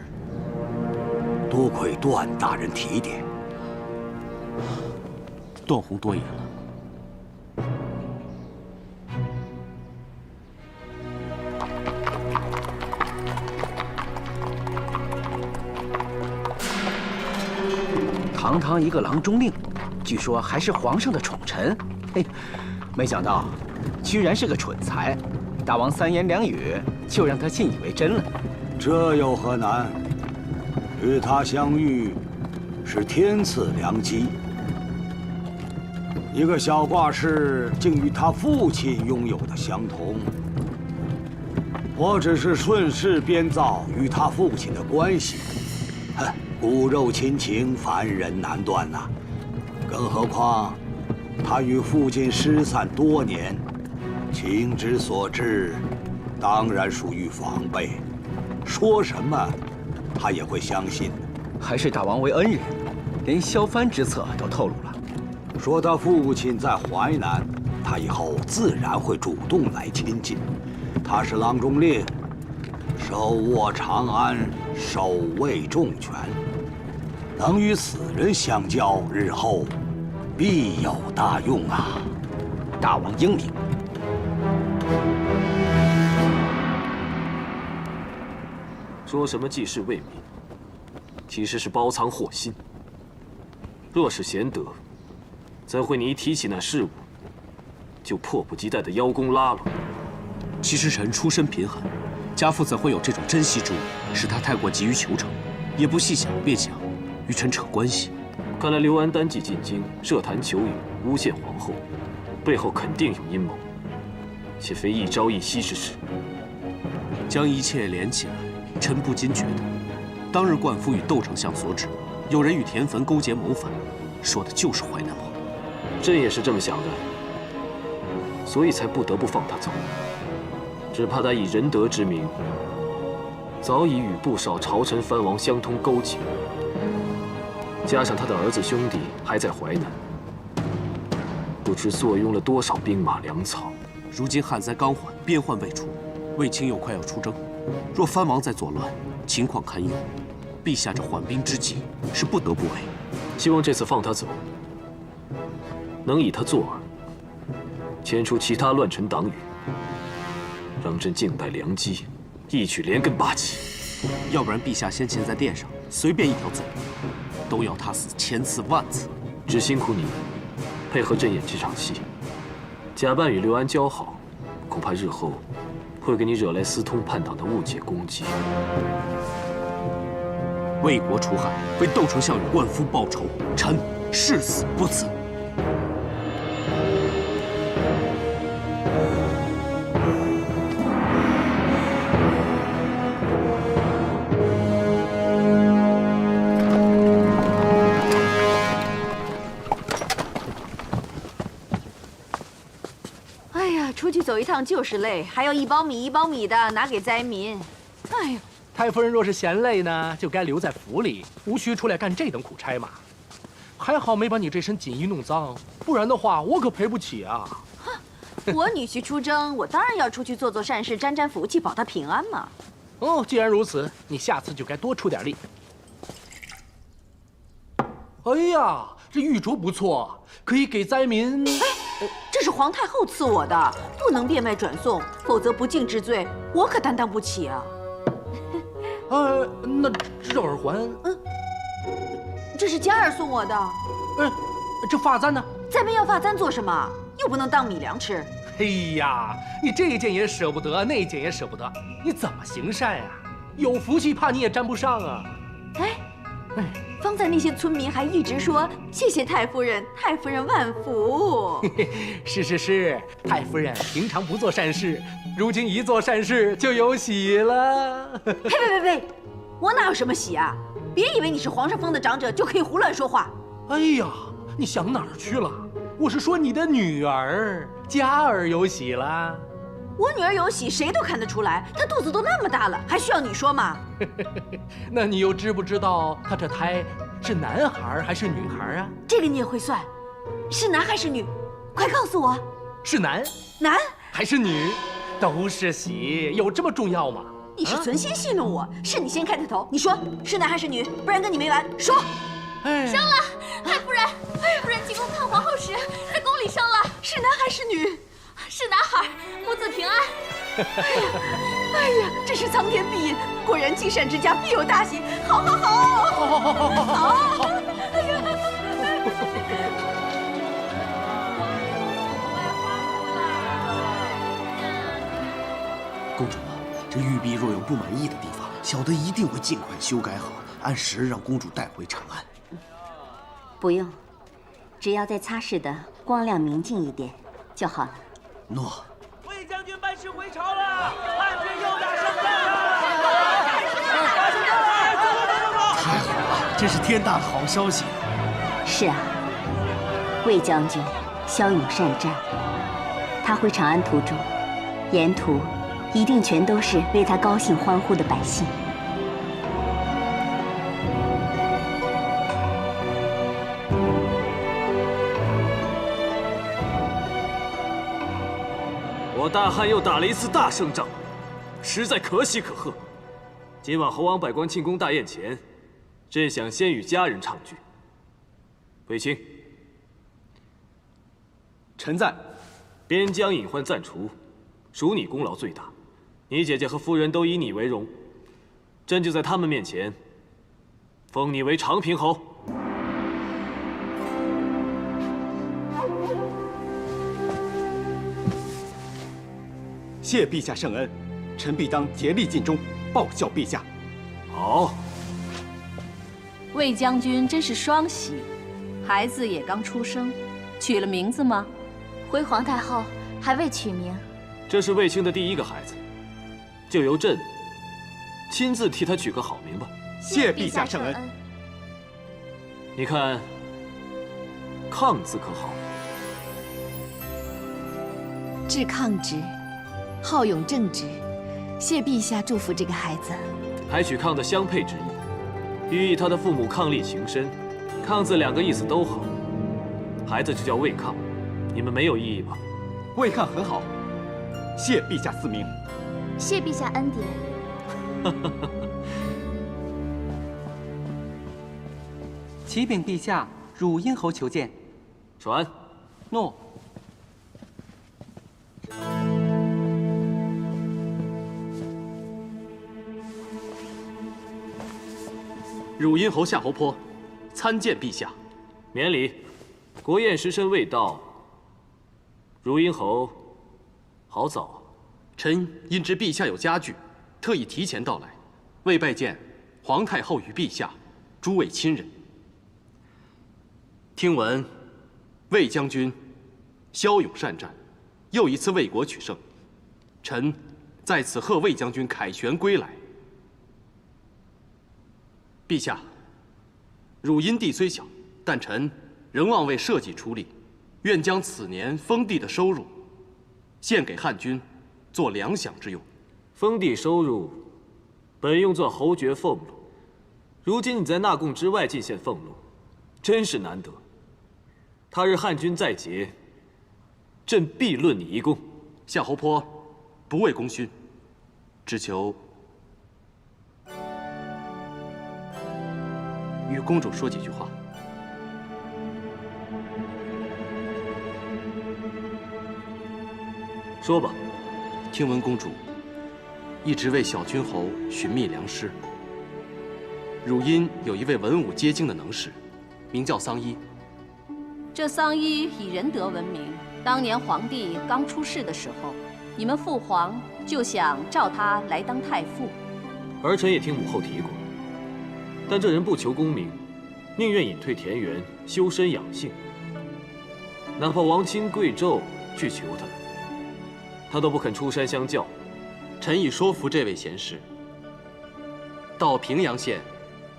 多亏段大人提点。段宏多言了。堂堂一个郎中令，据说还是皇上的宠臣。嘿，没想到居然是个蠢材。大王三言两语就让他信以为真了。这有何难？与他相遇是天赐良机。一个小挂饰竟与他父亲拥有的相同。我只是顺势编造与他父亲的关系。哼，骨肉亲情，凡人难断呐。更何况他与父亲失散多年，情之所至，当然属于防备。说什么他也会相信的。还是大王为恩人，连削藩之策都透露了。说他父亲在淮南，他以后自然会主动来亲近。他是郎中令，手握长安，守卫重权，能与此人相交，日后必有大用啊！大王英明。说什么济世为民，其实是包藏祸心。若是贤德，怎会你一提起那事物，就迫不及待的邀功拉拢？其实臣出身贫寒，家父怎会有这种珍惜之物？是他太过急于求成，也不细想便想与臣扯关系。看来刘安单骑进京，设坛求雨，诬陷皇后，背后肯定有阴谋，且非一朝一夕之事。将一切连起来，臣不禁觉得，当日冠夫与窦丞相所指，有人与田汾勾结谋反，说的就是淮南王。朕也是这么想的，所以才不得不放他走。只怕他以仁德之名，早已与不少朝臣藩王相通勾结，加上他的儿子兄弟还在淮南，不知坐拥了多少兵马粮草。如今旱灾刚缓，边患未除，卫青又快要出征，若藩王再作乱，情况堪忧。陛下这缓兵之计是不得不为。希望这次放他走，能以他作饵，牵出其他乱臣党羽，让朕敬拜良机，一举连根拔起。要不然陛下先前在殿上随便一条罪名，都要他死千次万次。只辛苦你们配合朕演这场戏，假扮与刘安交好，恐怕日后会给你惹来私通叛党的误解攻击。为国除害，为窦丞相与冠夫报仇，臣誓死不辞。哎呀，出去走一趟就是累，还要一包米一包米的拿给灾民。哎呦！太夫人若是嫌累呢，就该留在府里，无需出来干这等苦差嘛。还好没把你这身锦衣弄脏，不然的话我可赔不起啊。我女婿出征，我当然要出去做做善事，沾沾福气，保他平安嘛。哦，既然如此，你下次就该多出点力。哎呀，这玉镯不错，可以给灾民。这是皇太后赐我的，不能变卖转送，否则不敬之罪，我可担当不起啊。那这耳环，这是佳儿送我的。这发簪呢？灾民要发簪做什么？又不能当米粮吃。哎呀，你这一件也舍不得，那一件也舍不得，你怎么行善呀？有福气怕你也沾不上啊！方才那些村民还一直说谢谢太夫人，太夫人万福。是，太夫人平常不做善事，如今一做善事就有喜了。呸！我哪有什么喜啊？别以为你是皇上封的长者就可以胡乱说话。哎呀，你想哪儿去了？我是说你的女儿佳儿有喜了。我女儿有喜，谁都看得出来。她肚子都那么大了，还需要你说吗？那你又知不知道她这胎是男孩还是女孩啊？这个你也会算，是男还是女？快告诉我。是男还是女？都是喜，有这么重要吗？你是存心戏弄我，是你先开的头。你说是男还是女？不然跟你没完。说。生了，太夫人，夫人进宫看皇后时，在宫里生了。是男还是女？是男孩，母子平安。哎呀，真是苍天必应，果然积善之家必有大喜。好。哎呀！公主，这玉璧若有不满意的地方，小的一定会尽快修改好，按时让公主带回长安。不用，只要再擦拭的光亮明净一点就好了。诺。魏将军班师回朝了，汉军又打胜仗了！太好了，这是天大的好消息。是啊，魏将军骁勇善战，他回长安途中，沿途一定全都是为他高兴欢呼的百姓。我大汉又打了一次大胜仗，实在可喜可贺。今晚侯王百官庆功大宴前，朕想先与家人唱句。卫青，臣在。边疆隐患暂除，属你功劳最大。你姐姐和夫人都以你为荣，朕就在他们面前封你为长平侯。谢陛下圣恩，臣必当竭力尽忠，报效陛下。好。魏将军真是双喜，孩子也刚出生，取了名字吗？回皇太后还未取名。这是卫青的第一个孩子，就由朕亲自替他取个好名吧。谢陛下圣恩。你看，抗字可好？志抗直，好勇正直。谢陛下祝福这个孩子。还取抗的相配之意，寓意他的父母伉俪情深。抗字两个意思都好，孩子就叫魏抗，你们没有异议吧？魏抗很好，谢陛下赐名。谢陛下恩典。启禀陛下，汝阴侯求见。传。诺。汝阴侯夏侯颇，参见陛下。免礼。国宴时辰未到，汝阴侯好早。臣因知陛下有家具，特意提前到来，为拜见皇太后与陛下诸位亲人。听闻魏将军骁勇善战，又一次为国取胜，臣在此贺魏将军凯旋归来。陛下，汝阴地虽小，但臣仍望为社稷出力，愿将此年封地的收入献给汉军，做粮饷之用。封地收入本用作侯爵俸禄，如今你在纳贡之外进献俸禄，真是难得。他日汉军在劫，朕必论你一功。夏侯坡不为功勋，只求与公主说几句话。说吧。听闻公主一直为小君侯寻觅良师。汝阴有一位文武皆精的能士，名叫桑衣。这桑衣以仁德闻名。当年皇帝刚出世的时候，你们父皇就想召他来当太傅。儿臣也听母后提过，但这人不求功名，宁愿隐退田园，修身养性。哪怕王亲贵胄去求他，他都不肯出山相教。臣已说服这位贤士，到平阳县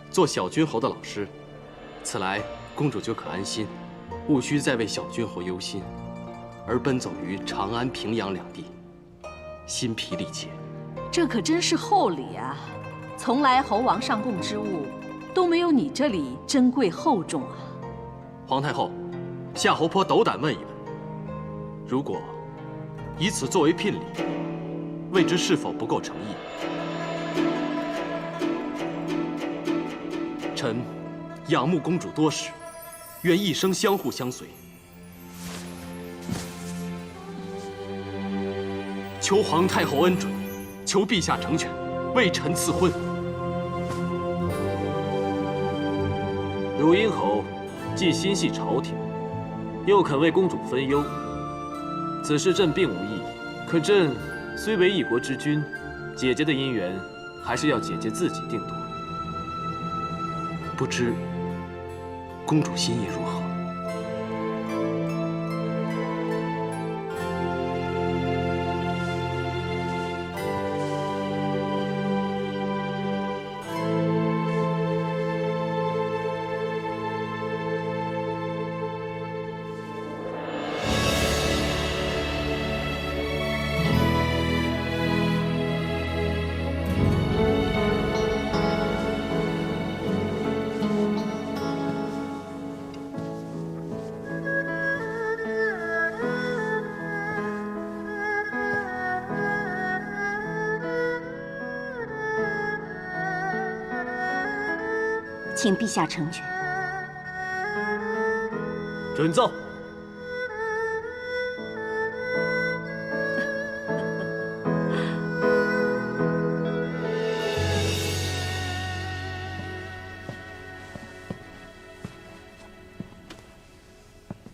做小君侯的老师，此来公主就可安心，务须再为小君侯忧心，而奔走于长安、平阳两地，心疲力竭。这可真是厚礼啊！从来侯王上贡之物都没有你这里珍贵厚重啊！皇太后，夏侯坡斗胆问一问，如果以此作为聘礼，未知是否不够诚意？臣仰慕公主多时，愿一生相互相随。求皇太后恩准，求陛下成全，为臣赐婚。汝阴侯既心系朝廷，又肯为公主分忧，此事朕并无异议。可朕虽为一国之君，姐姐的姻缘还是要姐姐自己定夺。不知公主心意如何？请陛下成全。准奏。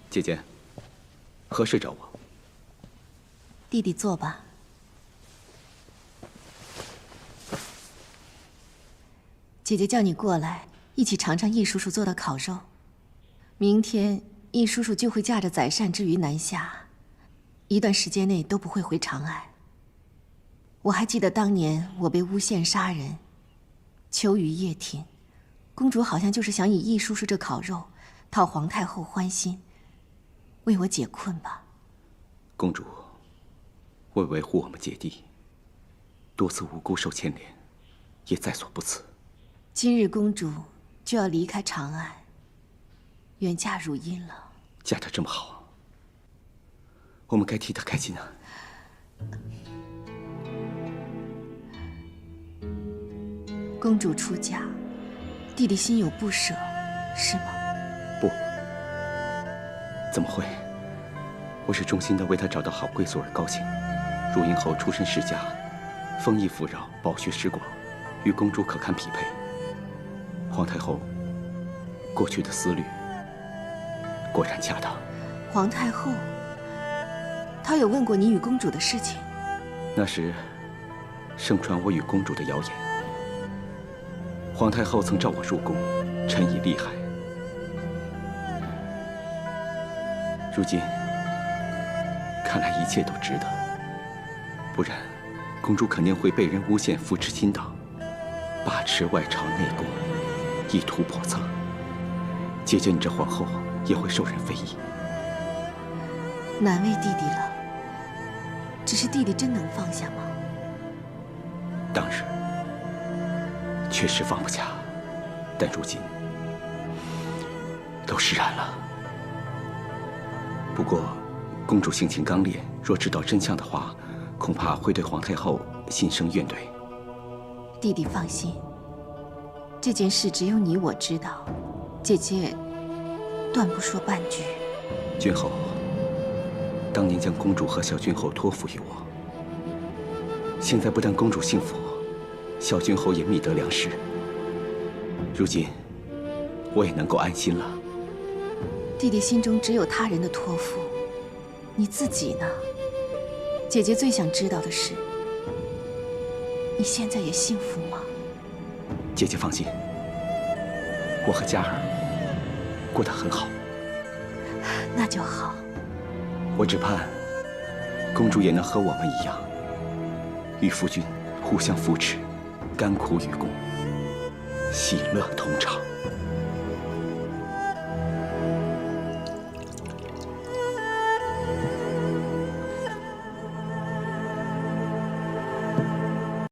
姐姐，何事找我？弟弟坐吧。姐姐叫你过来，一起尝尝易叔叔做的烤肉。明天易叔叔就会驾着宰善之鱼南下，一段时间内都不会回长安。我还记得当年我被诬陷杀人，秋雨夜听，公主好像就是想以易叔叔这烤肉讨皇太后欢心，为我解困吧。公主为维护我们姐弟，多次无辜受牵连，也在所不辞。今日公主就要离开长安，远嫁汝阴了。嫁得这么好，我们该替她开心啊！公主出嫁，弟弟心有不舍，是吗？不，怎么会？我是衷心的为她找到好归宿而高兴。汝阴侯出身世家，丰衣富饶，饱学识广，与公主可堪匹配。皇太后过去的思虑果然恰当。皇太后，她有问过你与公主的事情？那时盛传我与公主的谣言，皇太后曾召我入宫，臣以厉害。如今看来一切都值得，不然公主肯定会被人诬陷扶持亲党，把持外朝内宫，意图叵测。姐姐你这皇后也会受人非议。难为弟弟了。只是弟弟真能放下吗？当日确实放不下，但如今都释然了。不过公主性情刚烈，若知道真相的话，恐怕会对皇太后心生怨怼。弟弟放心，这件事只有你我知道，姐姐断不说半句。君后，当年将公主和小君后托付于我，现在不但公主幸福，小君后也觅得良师。如今，我也能够安心了。弟弟心中只有他人的托付，你自己呢？姐姐最想知道的是，你现在也幸福吗？姐姐放心，我和嘉儿过得很好。那就好。我只盼公主也能和我们一样，与夫君互相扶持，甘苦与共，喜乐同场。